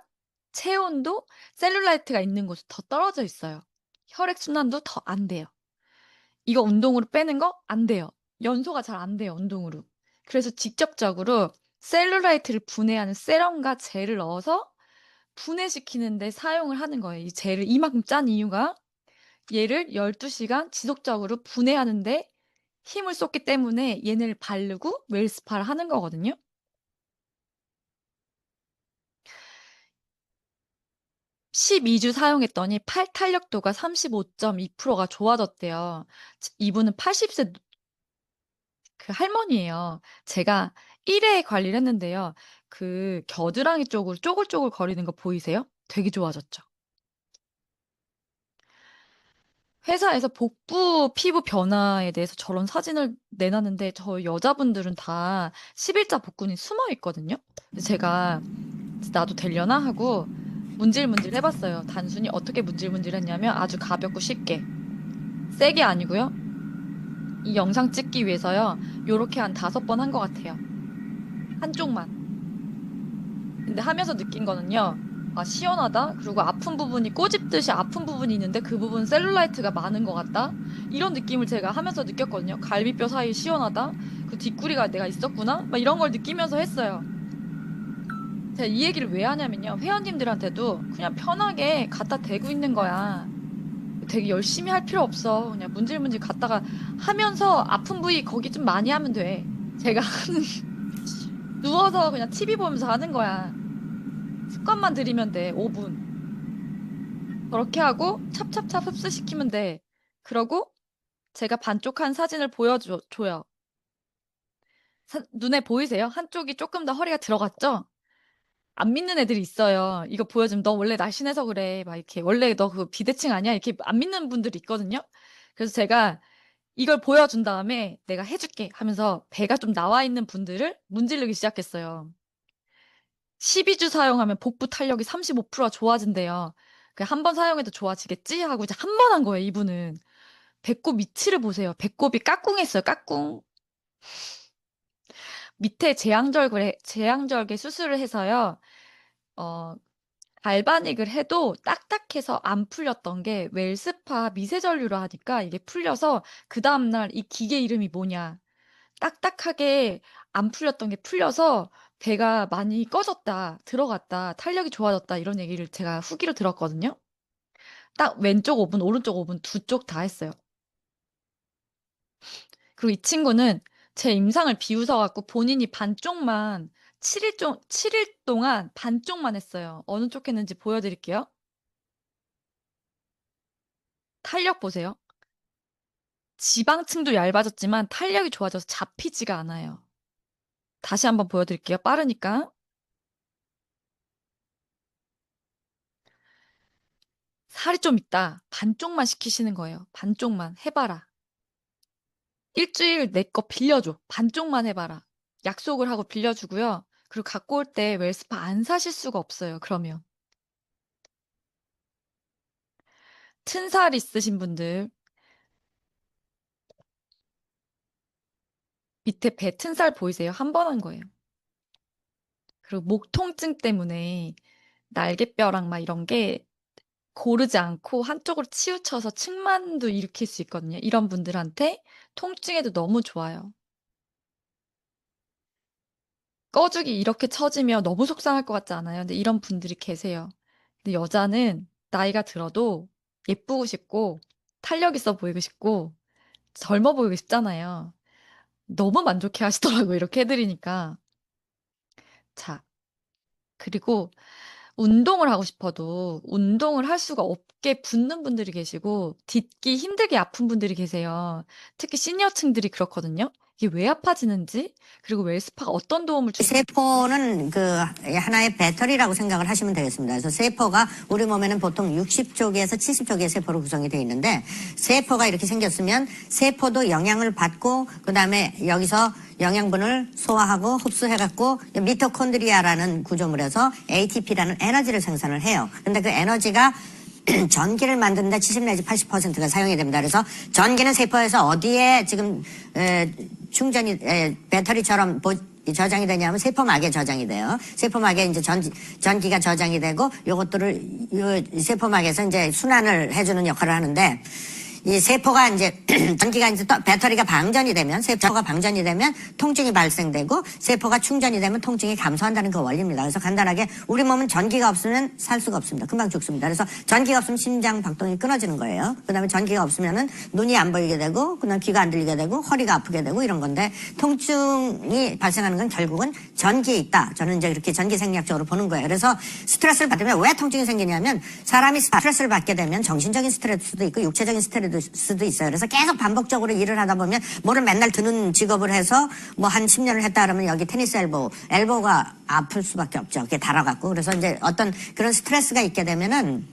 체온도 셀룰라이트가 있는 곳이 더 떨어져 있어요. 혈액 순환도 더 안 돼요. 이거 운동으로 빼는 거 안 돼요. 연소가 잘 안 돼요, 운동으로. 그래서 직접적으로 셀룰라이트를 분해하는 세럼과 젤을 넣어서 분해시키는 데 사용을 하는 거예요. 이 젤을 이만큼 짠 이유가 얘를 12 시간 지속적으로 분해하는 데 힘을 쏟기 때문에 얘네를 바르고 웰스파를 하는 거거든요. 12주 사용했더니 팔 탄력도가 35.2%가 좋아졌대요. 이분은 80세 그 할머니예요. 제가 1회 관리를 했는데요. 그 겨드랑이 쪽으로 쪼글쪼글 거리는 거 보이세요? 되게 좋아졌죠. 회사에서 복부 피부 변화에 대해서 저런 사진을 내놨는데 저 여자분들은 다 11자 복근이 숨어 있거든요. 그래서 제가 나도 되려나 하고 문질문질 해봤어요. 단순히 어떻게 문질문질 했냐면 아주 가볍고 쉽게. 세게 아니고요. 이 영상 찍기 위해서요. 요렇게 한 5번 한 것 같아요. 한쪽만. 근데 하면서 느낀 거는요. 아, 시원하다. 그리고 아픈 부분이 꼬집듯이 아픈 부분이 있는데 그 부분 셀룰라이트가 많은 것 같다. 이런 느낌을 제가 하면서 느꼈거든요. 갈비뼈 사이 시원하다. 그 뒷구리가 내가 있었구나. 막 이런 걸 느끼면서 했어요. 제가 이 얘기를 왜 하냐면요. 회원님들한테도 그냥 편하게 갖다 대고 있는 거야. 되게 열심히 할 필요 없어. 그냥 문질문질 갖다가 하면서 아픈 부위 거기 좀 많이 하면 돼. 제가 하는 누워서 그냥 TV 보면서 하는 거야. 습관만 들이면 돼. 5분. 그렇게 하고 찹찹찹 흡수시키면 돼. 그러고 제가 반쪽한 사진을 보여줘요. 눈에 보이세요? 한쪽이 조금 더 허리가 들어갔죠? 안 믿는 애들이 있어요. 이거 보여주면 너 원래 날씬해서 그래. 막 이렇게 원래 너 그 비대칭 아니야? 이렇게 안 믿는 분들이 있거든요. 그래서 제가 이걸 보여준 다음에 내가 해줄게 하면서 배가 좀 나와 있는 분들을 문지르기 시작했어요. 12주 사용하면 복부 탄력이 35%가 좋아진대요. 한 번 사용해도 좋아지겠지? 하고 이제 한 번 한 거예요, 이분은. 배꼽 위치를 보세요. 배꼽이 까꿍했어요, 까꿍. 밑에 제왕절개 수술을 해서요. 갈바닉을 해도 딱딱해서 안 풀렸던 게 웰스파 미세전류로 하니까 이게 풀려서 그 다음날 이 기계 이름이 뭐냐. 딱딱하게 안 풀렸던 게 풀려서 배가 많이 꺼졌다, 들어갔다, 탄력이 좋아졌다 이런 얘기를 제가 후기로 들었거든요. 딱 왼쪽 5분, 오른쪽 5분 두 쪽 다 했어요. 그리고 이 친구는 제 임상을 비웃어 갖고 본인이 반쪽만 7일 동안 반쪽만 했어요. 어느 쪽 했는지 보여드릴게요. 탄력 보세요. 지방층도 얇아졌지만 탄력이 좋아져서 잡히지가 않아요. 다시 한번 보여드릴게요. 빠르니까. 살이 좀 있다. 반쪽만 시키시는 거예요. 반쪽만 해봐라. 일주일 내 거 빌려줘. 반쪽만 해봐라. 약속을 하고 빌려주고요. 그리고 갖고 올 때 웰스파 안 사실 수가 없어요. 그러면. 튼살 있으신 분들 밑에 배 튼살 보이세요? 한 번 한 거예요. 그리고 목 통증 때문에 날개뼈랑 막 이런 게 고르지 않고 한쪽으로 치우쳐서 측만도 일으킬 수 있거든요. 이런 분들한테 통증에도 너무 좋아요. 꺼죽이 이렇게 처지면 너무 속상할 것 같지 않아요? 근데 이런 분들이 계세요. 근데 여자는 나이가 들어도 예쁘고 싶고 탄력 있어 보이고 싶고 젊어 보이고 싶잖아요. 너무 만족해 하시더라고요. 이렇게 해드리니까. 자, 그리고 운동을 하고 싶어도 운동을 할 수가 없게 붓는 분들이 계시고 딛기 힘들게 아픈 분들이 계세요. 특히 시니어층들이 그렇거든요. 이게 왜 아파지는지 그리고 웰스파가 어떤 도움을 세포는 그 하나의 배터리라고 생각을 하시면 되겠습니다. 그래서 세포가 우리 몸에는 보통 60조 개에서 70조 개의 세포로 구성이 되어 있는데 세포가 이렇게 생겼으면 세포도 영향을 받고 그다음에 여기서 영양분을 소화하고 흡수해갖고 미토콘드리아라는 구조물에서 ATP라는 에너지를 생산을 해요. 근데 그 에너지가 전기를 만드는데 70 내지 80%가 사용이 됩니다. 그래서 전기는 세포에서 어디에 지금 충전이 배터리처럼 저장이 되냐면 세포막에 저장이 돼요. 세포막에 이제 전기가 저장이 되고 요것들을 세포막에서 이제 순환을 해주는 역할을 하는데 이 세포가 이제 전기가 이제 또 배터리가 방전이 되면 세포가 방전이 되면 통증이 발생되고 세포가 충전이 되면 통증이 감소한다는 그 원리입니다. 그래서 간단하게 우리 몸은 전기가 없으면 살 수가 없습니다. 금방 죽습니다. 그래서 전기가 없으면 심장 박동이 끊어지는 거예요. 그다음에 전기가 없으면은 눈이 안 보이게 되고 그다음 귀가 안 들리게 되고 허리가 아프게 되고 이런 건데 통증이 발생하는 건 결국은 전기에 있다. 저는 이제 이렇게 전기 생리학적으로 보는 거예요. 그래서 스트레스를 받으면 왜 통증이 생기냐면 사람이 스트레스를 받게 되면 정신적인 스트레스도 있고 육체적인 스트레스도 있어요. 그래서 계속 반복적으로 일을 하다 보면 뭐를 맨날 드는 직업을 해서 뭐 한 10년을 했다 그러면 여기 테니스 엘보가 아플 수밖에 없죠. 그게 달아갖고. 그래서 이제 어떤 그런 스트레스가 있게 되면은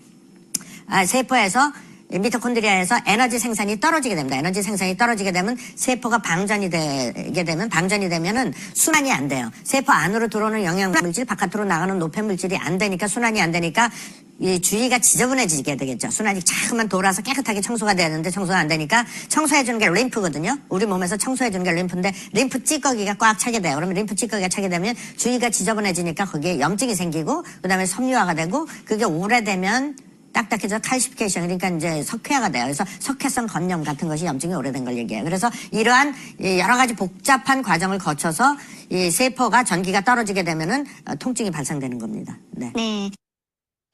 세포에서 미토콘드리아에서 에너지 생산이 떨어지게 됩니다. 에너지 생산이 떨어지게 되면 세포가 방전이 되면은 순환이 안 돼요. 세포 안으로 들어오는 영양물질, 바깥으로 나가는 노폐물질이 안 되니까 순환이 안 되니까 이 주위가 지저분해지게 되겠죠. 순환이 자꾸만 돌아서 깨끗하게 청소가 되는데 청소가 안 되니까 청소해주는 게 림프거든요. 우리 몸에서 청소해주는 게 림프인데 림프 찌꺼기가 꽉 차게 돼요. 그러면 림프 찌꺼기가 차게 되면 주위가 지저분해지니까 거기에 염증이 생기고 그다음에 섬유화가 되고 그게 오래되면 딱딱해져 칼시피케이션 그러니까 이제 석회화가 돼요. 그래서 석회성 건염 같은 것이 염증이 오래된 걸 얘기해요. 그래서 이러한 여러 가지 복잡한 과정을 거쳐서 이 세포가 전기가 떨어지게 되면은 통증이 발생되는 겁니다. 네.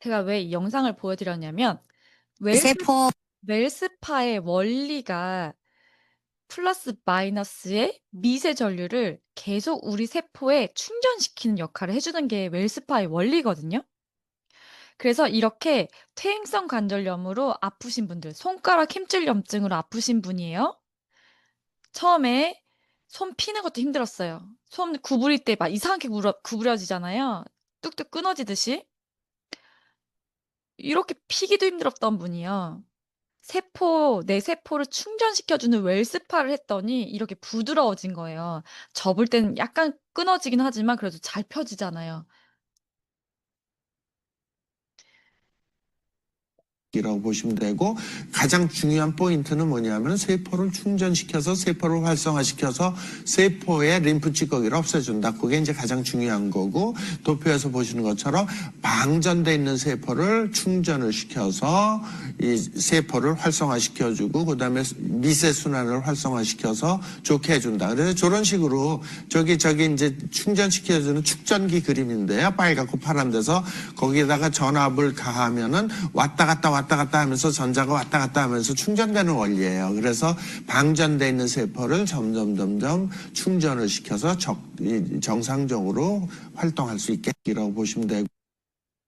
제가 왜 이 영상을 보여드렸냐면 세포 웰스파의 원리가 플러스 마이너스의 미세 전류를 계속 우리 세포에 충전시키는 역할을 해주는 게 웰스파의 원리거든요. 그래서 이렇게 퇴행성 관절염으로 아프신 분들, 손가락 힘줄 염증으로 아프신 분이에요. 처음에 손 피는 것도 힘들었어요. 손 구부릴 때 막 이상하게 구부려지잖아요. 뚝뚝 끊어지듯이. 이렇게 피기도 힘들었던 분이요. 내 세포를 충전시켜주는 웰스파를 했더니 이렇게 부드러워진 거예요. 접을 때는 약간 끊어지긴 하지만 그래도 잘 펴지잖아요. 이라고 보시면 되고 가장 중요한 포인트는 뭐냐면 세포를 충전시켜서 세포를 활성화시켜서 세포의 림프 찌꺼기를 없애준다. 그게 이제 가장 중요한 거고 도표에서 보시는 것처럼 방전돼 있는 세포를 충전을 시켜서 이 세포를 활성화시켜주고 그다음에 미세 순환을 활성화시켜서 좋게 해준다. 그래서 저런 식으로 저기 이제 충전시켜주는 축전기 그림인데요. 빨갛고 파란데서 거기에다가 전압을 가하면은 왔다 갔다 하면서 전자가 왔다 갔다 하면서 충전되는 원리예요. 그래서 방전돼 있는 세포를 점점 충전을 시켜서 정상적으로 활동할 수 있게라고 보시면 되고.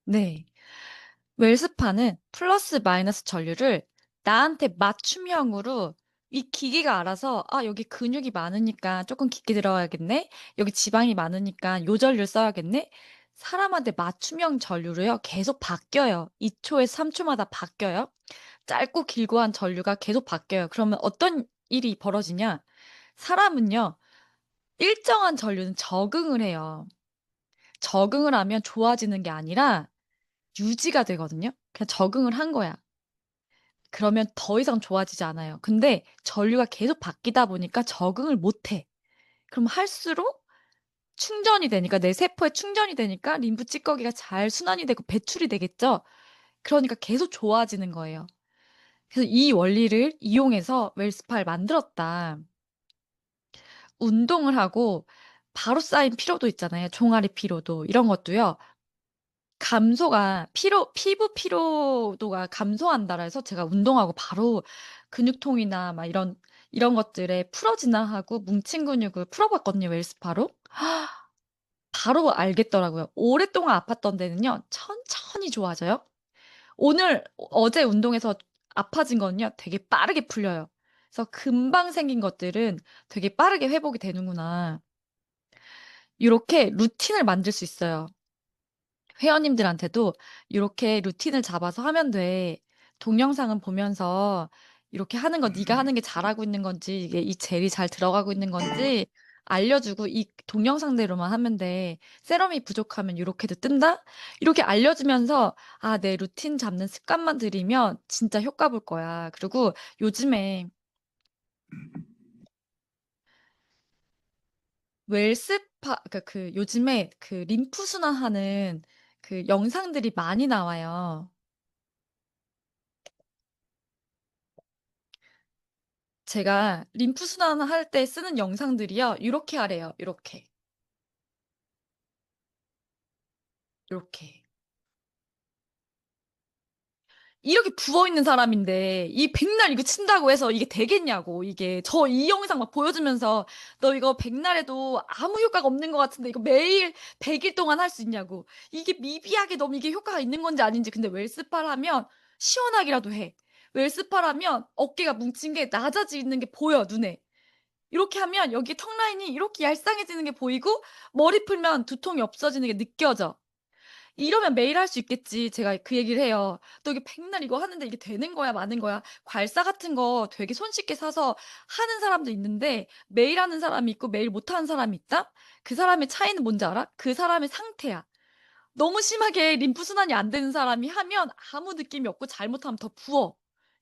네. 웰스파는 플러스 마이너스 전류를 나한테 맞춤형으로 이 기계가 알아서 여기 근육이 많으니까 조금 깊게 들어가야겠네. 여기 지방이 많으니까 요 전류를 써야겠네. 사람한테 맞춤형 전류로요. 계속 바뀌어요. 2초에서 3초마다 바뀌어요. 짧고 길고 한 전류가 계속 바뀌어요. 그러면 어떤 일이 벌어지냐? 사람은요. 일정한 전류는 적응을 해요. 적응을 하면 좋아지는 게 아니라 유지가 되거든요. 그냥 적응을 한 거야. 그러면 더 이상 좋아지지 않아요. 근데 전류가 계속 바뀌다 보니까 적응을 못 해. 그럼 할수록 충전이 되니까 내 세포에 충전이 되니까 림프 찌꺼기가 잘 순환이 되고 배출이 되겠죠. 그러니까 계속 좋아지는 거예요. 그래서 이 원리를 이용해서 웰스파를 만들었다. 운동을 하고 바로 쌓인 피로도 있잖아요. 종아리 피로도 이런 것도요. 피부 피로도가 감소한다라 해서 제가 운동하고 바로 근육통이나 막 이런 것들에 풀어지나 하고 뭉친 근육을 풀어봤거든요, 웰스파로. 바로 알겠더라고요. 오랫동안 아팠던 데는요, 천천히 좋아져요. 어제 운동해서 아파진 거는요, 되게 빠르게 풀려요. 그래서 금방 생긴 것들은 되게 빠르게 회복이 되는구나. 이렇게 루틴을 만들 수 있어요. 회원님들한테도 이렇게 루틴을 잡아서 하면 돼. 동영상은 보면서 이렇게 하는 거 네가 하는 게 잘하고 있는 건지 이게 이 젤이 잘 들어가고 있는 건지 알려주고 이 동영상대로만 하면 돼. 세럼이 부족하면 이렇게도 뜬다? 이렇게 알려주면서 내 루틴 잡는 습관만 들이면 진짜 효과 볼 거야. 그리고 요즘에 요즘에 그 림프 순환하는 그 영상들이 많이 나와요. 제가 림프 순환할 때 쓰는 영상들이요. 이렇게 하래요. 이렇게. 요렇게. 이렇게 부어 있는 사람인데 이 백날 이거 친다고 해서 이게 되겠냐고. 이게 이 영상 막 보여주면서 너 이거 백날에도 아무 효과가 없는 것 같은데 이거 매일 100일 동안 할 수 있냐고. 이게 미비하게 너무 이게 효과가 있는 건지 아닌지. 근데 웰스파를 하면 시원하기라도 해. 웰스파를 하면 어깨가 뭉친 게 낮아지는 게 보여, 눈에. 이렇게 하면 여기 턱 라인이 이렇게 얄쌍해지는 게 보이고 머리 풀면 두통이 없어지는 게 느껴져. 이러면 매일 할 수 있겠지. 제가 그 얘기를 해요. "너 이게 백날 이거 하는데 이게 되는 거야, 마는 거야?" 괄사 같은 거 되게 손쉽게 사서 하는 사람도 있는데 매일 하는 사람이 있고 매일 못 하는 사람이 있다? 그 사람의 차이는 뭔지 알아? 그 사람의 상태야. 너무 심하게 림프 순환이 안 되는 사람이 하면 아무 느낌이 없고 잘못하면 더 부어.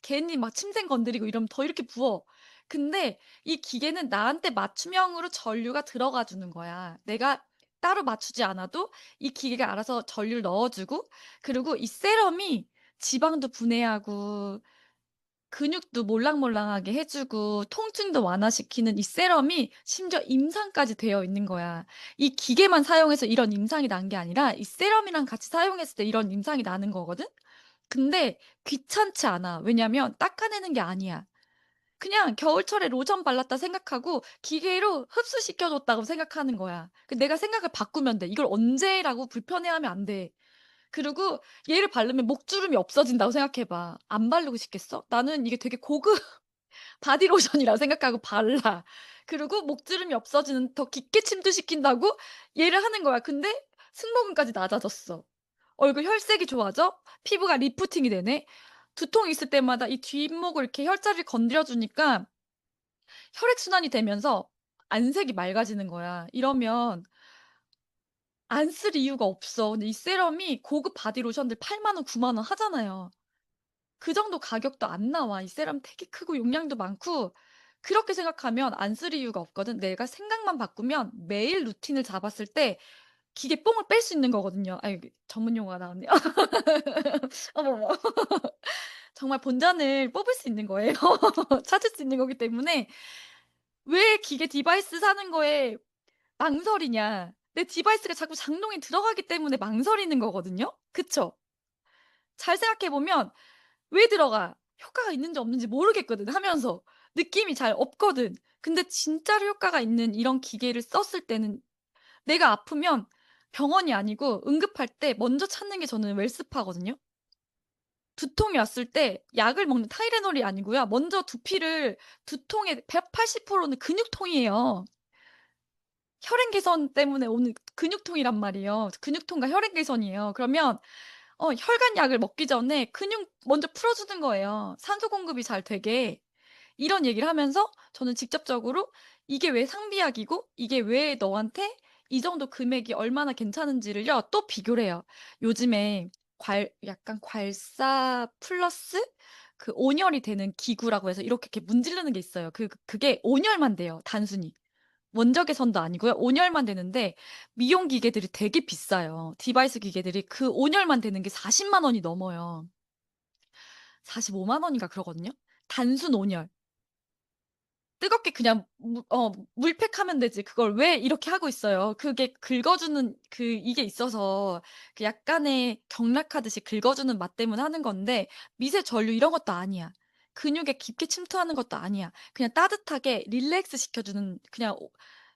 괜히 막 침샘 건드리고 이러면 더 이렇게 부어. 근데 이 기계는 나한테 맞춤형으로 전류가 들어가 주는 거야. 내가 따로 맞추지 않아도 이 기계가 알아서 전류를 넣어 주고, 그리고 이 세럼이 지방도 분해하고 근육도 몰랑몰랑하게 해 주고 통증도 완화시키는 이 세럼이 심지어 임상까지 되어 있는 거야. 이 기계만 사용해서 이런 임상이 난 게 아니라 이 세럼이랑 같이 사용했을 때 이런 임상이 나는 거거든? 근데 귀찮지 않아. 왜냐면 닦아내는 게 아니야. 그냥 겨울철에 로션 발랐다 생각하고 기계로 흡수시켜 줬다고 생각하는 거야. 내가 생각을 바꾸면 돼. 이걸 언제라고 불편해하면 안 돼. 그리고 얘를 바르면 목주름이 없어진다고 생각해 봐. 안 바르고 싶겠어? 나는 이게 되게 고급 바디로션이라고 생각하고 발라. 그리고 목주름이 없어지는, 더 깊게 침투시킨다고 얘를 하는 거야. 근데 승모근까지 낮아졌어. 얼굴 혈색이 좋아져? 피부가 리프팅이 되네? 두통 있을 때마다 이 뒷목을 이렇게 혈자리를 건드려 주니까 혈액순환이 되면서 안색이 맑아지는 거야. 이러면 안 쓸 이유가 없어. 근데 이 세럼이 고급 바디로션들 8만 원, 9만 원 하잖아요. 그 정도 가격도 안 나와. 이 세럼 되게 크고 용량도 많고. 그렇게 생각하면 안 쓸 이유가 없거든. 내가 생각만 바꾸면 매일 루틴을 잡았을 때 기계 뽕을 뺄 수 있는 거거든요. 아유, 전문 용어가 나왔네요. 어머머. 정말 본전을 뽑을 수 있는 거예요. 찾을 수 있는 거기 때문에 왜 기계 디바이스 사는 거에 망설이냐. 내 디바이스가 자꾸 장롱에 들어가기 때문에 망설이는 거거든요. 그쵸? 잘 생각해 보면 왜 들어가? 효과가 있는지 없는지 모르겠거든 하면서. 느낌이 잘 없거든. 근데 진짜로 효과가 있는 이런 기계를 썼을 때는 내가 아프면 병원이 아니고 응급할 때 먼저 찾는 게 저는 웰스파거든요. 두통이 왔을 때 약을 먹는 타이레놀이 아니고요. 먼저 두피를, 두통의 180%는 근육통이에요. 혈행 개선 때문에 오는 근육통이란 말이에요. 근육통과 혈행 개선이에요. 그러면 혈관 약을 먹기 전에 근육 먼저 풀어 주는 거예요, 산소 공급이 잘 되게. 이런 얘기를 하면서 저는 직접적으로 이게 왜 상비약이고 이게 왜 너한테 이 정도 금액이 얼마나 괜찮은지를요 또 비교를 해요. 요즘에 약간 괄사 플러스 그 온열이 되는 기구라고 해서 이렇게 문지르는 게 있어요. 그게 온열만 돼요, 단순히. 원적 개선도 아니고요. 온열만 되는데 미용 기계들이 되게 비싸요. 디바이스 기계들이 그 온열만 되는 게 40만 원이 넘어요. 45만 원인가 그러거든요. 단순 온열. 뜨겁게 그냥 물팩하면 되지. 그걸 왜 이렇게 하고 있어요. 그게 긁어주는 이게 있어서 그 약간의 경락하듯이 긁어주는 맛 때문에 하는 건데 미세 전류 이런 것도 아니야. 근육에 깊게 침투하는 것도 아니야. 그냥 따뜻하게 릴렉스 시켜주는 그냥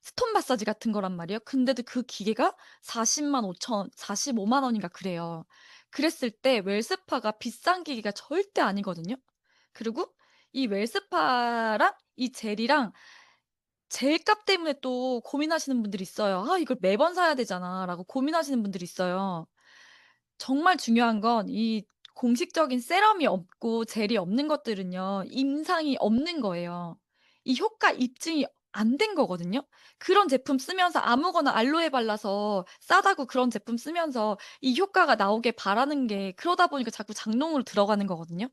스톤 마사지 같은 거란 말이에요. 근데도 그 기계가 405,000원, 45만 원인가 그래요. 그랬을 때 웰스파가 비싼 기계가 절대 아니거든요. 그리고 이 웰스파랑 이 젤이랑 젤값 때문에 또 고민하시는 분들이 있어요. '아 이걸 매번 사야 되잖아.'라고 고민하시는 분들이 있어요. 정말 중요한 건 이 공식적인 세럼이 없고 젤이 없는 것들은요, 임상이 없는 거예요. 이 효과 입증이 안 된 거거든요. 그런 제품 쓰면서 아무거나 알로에 발라서 싸다고 그런 제품 쓰면서 이 효과가 나오길 바라는 게, 그러다 보니까 자꾸 장롱으로 들어가는 거거든요.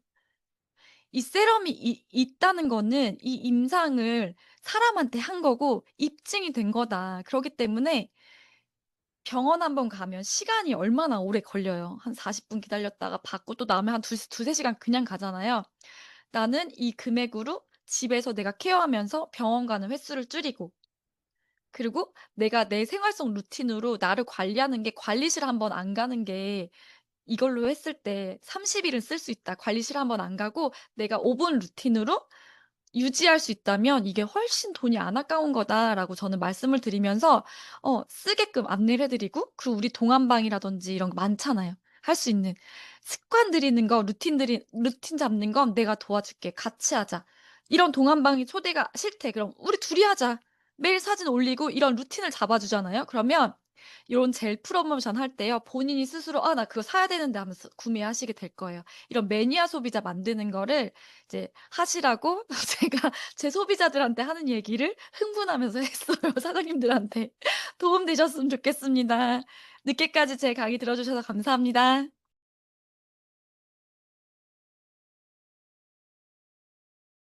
이 세럼이 있다는 거는 이 임상을 사람한테 한 거고 입증이 된 거다. 그러기 때문에 병원 한 번 가면 시간이 얼마나 오래 걸려요. 한 40분 기다렸다가 받고 또 나오면 한 두세 시간 그냥 가잖아요. 나는 이 금액으로 집에서 내가 케어하면서 병원 가는 횟수를 줄이고, 그리고 내가 내 생활 속 루틴으로 나를 관리하는 게, 관리실 한 번 안 가는 게 이걸로 했을 때 30 일은 쓸 수 있다. 관리실 한 번 안 가고 내가 5분 루틴으로 유지할 수 있다면 이게 훨씬 돈이 안 아까운 거다라고 저는 말씀을 드리면서 쓰게끔 안내를 해 드리고, 그리고 우리 동안방이라든지 이런 거 많잖아요. 할 수 있는 습관 들이는 거, 루틴 잡는 건 내가 도와줄게. 같이 하자. 이런 동안방이 초대가 싫대. 그럼 우리 둘이 하자. 매일 사진 올리고 이런 루틴을 잡아 주잖아요. 그러면 이런 젤 프로모션 할 때요. 본인이 스스로 '아 나 그거 사야 되는데.' 하면서 구매하시게 될 거예요. 이런 매니아 소비자 만드는 거를 이제 하시라고 제가 제 소비자들한테 하는 얘기를 흥분하면서 했어요, 사장님들한테. 도움 되셨으면 좋겠습니다. 늦게까지 제 강의 들어 주셔서 감사합니다.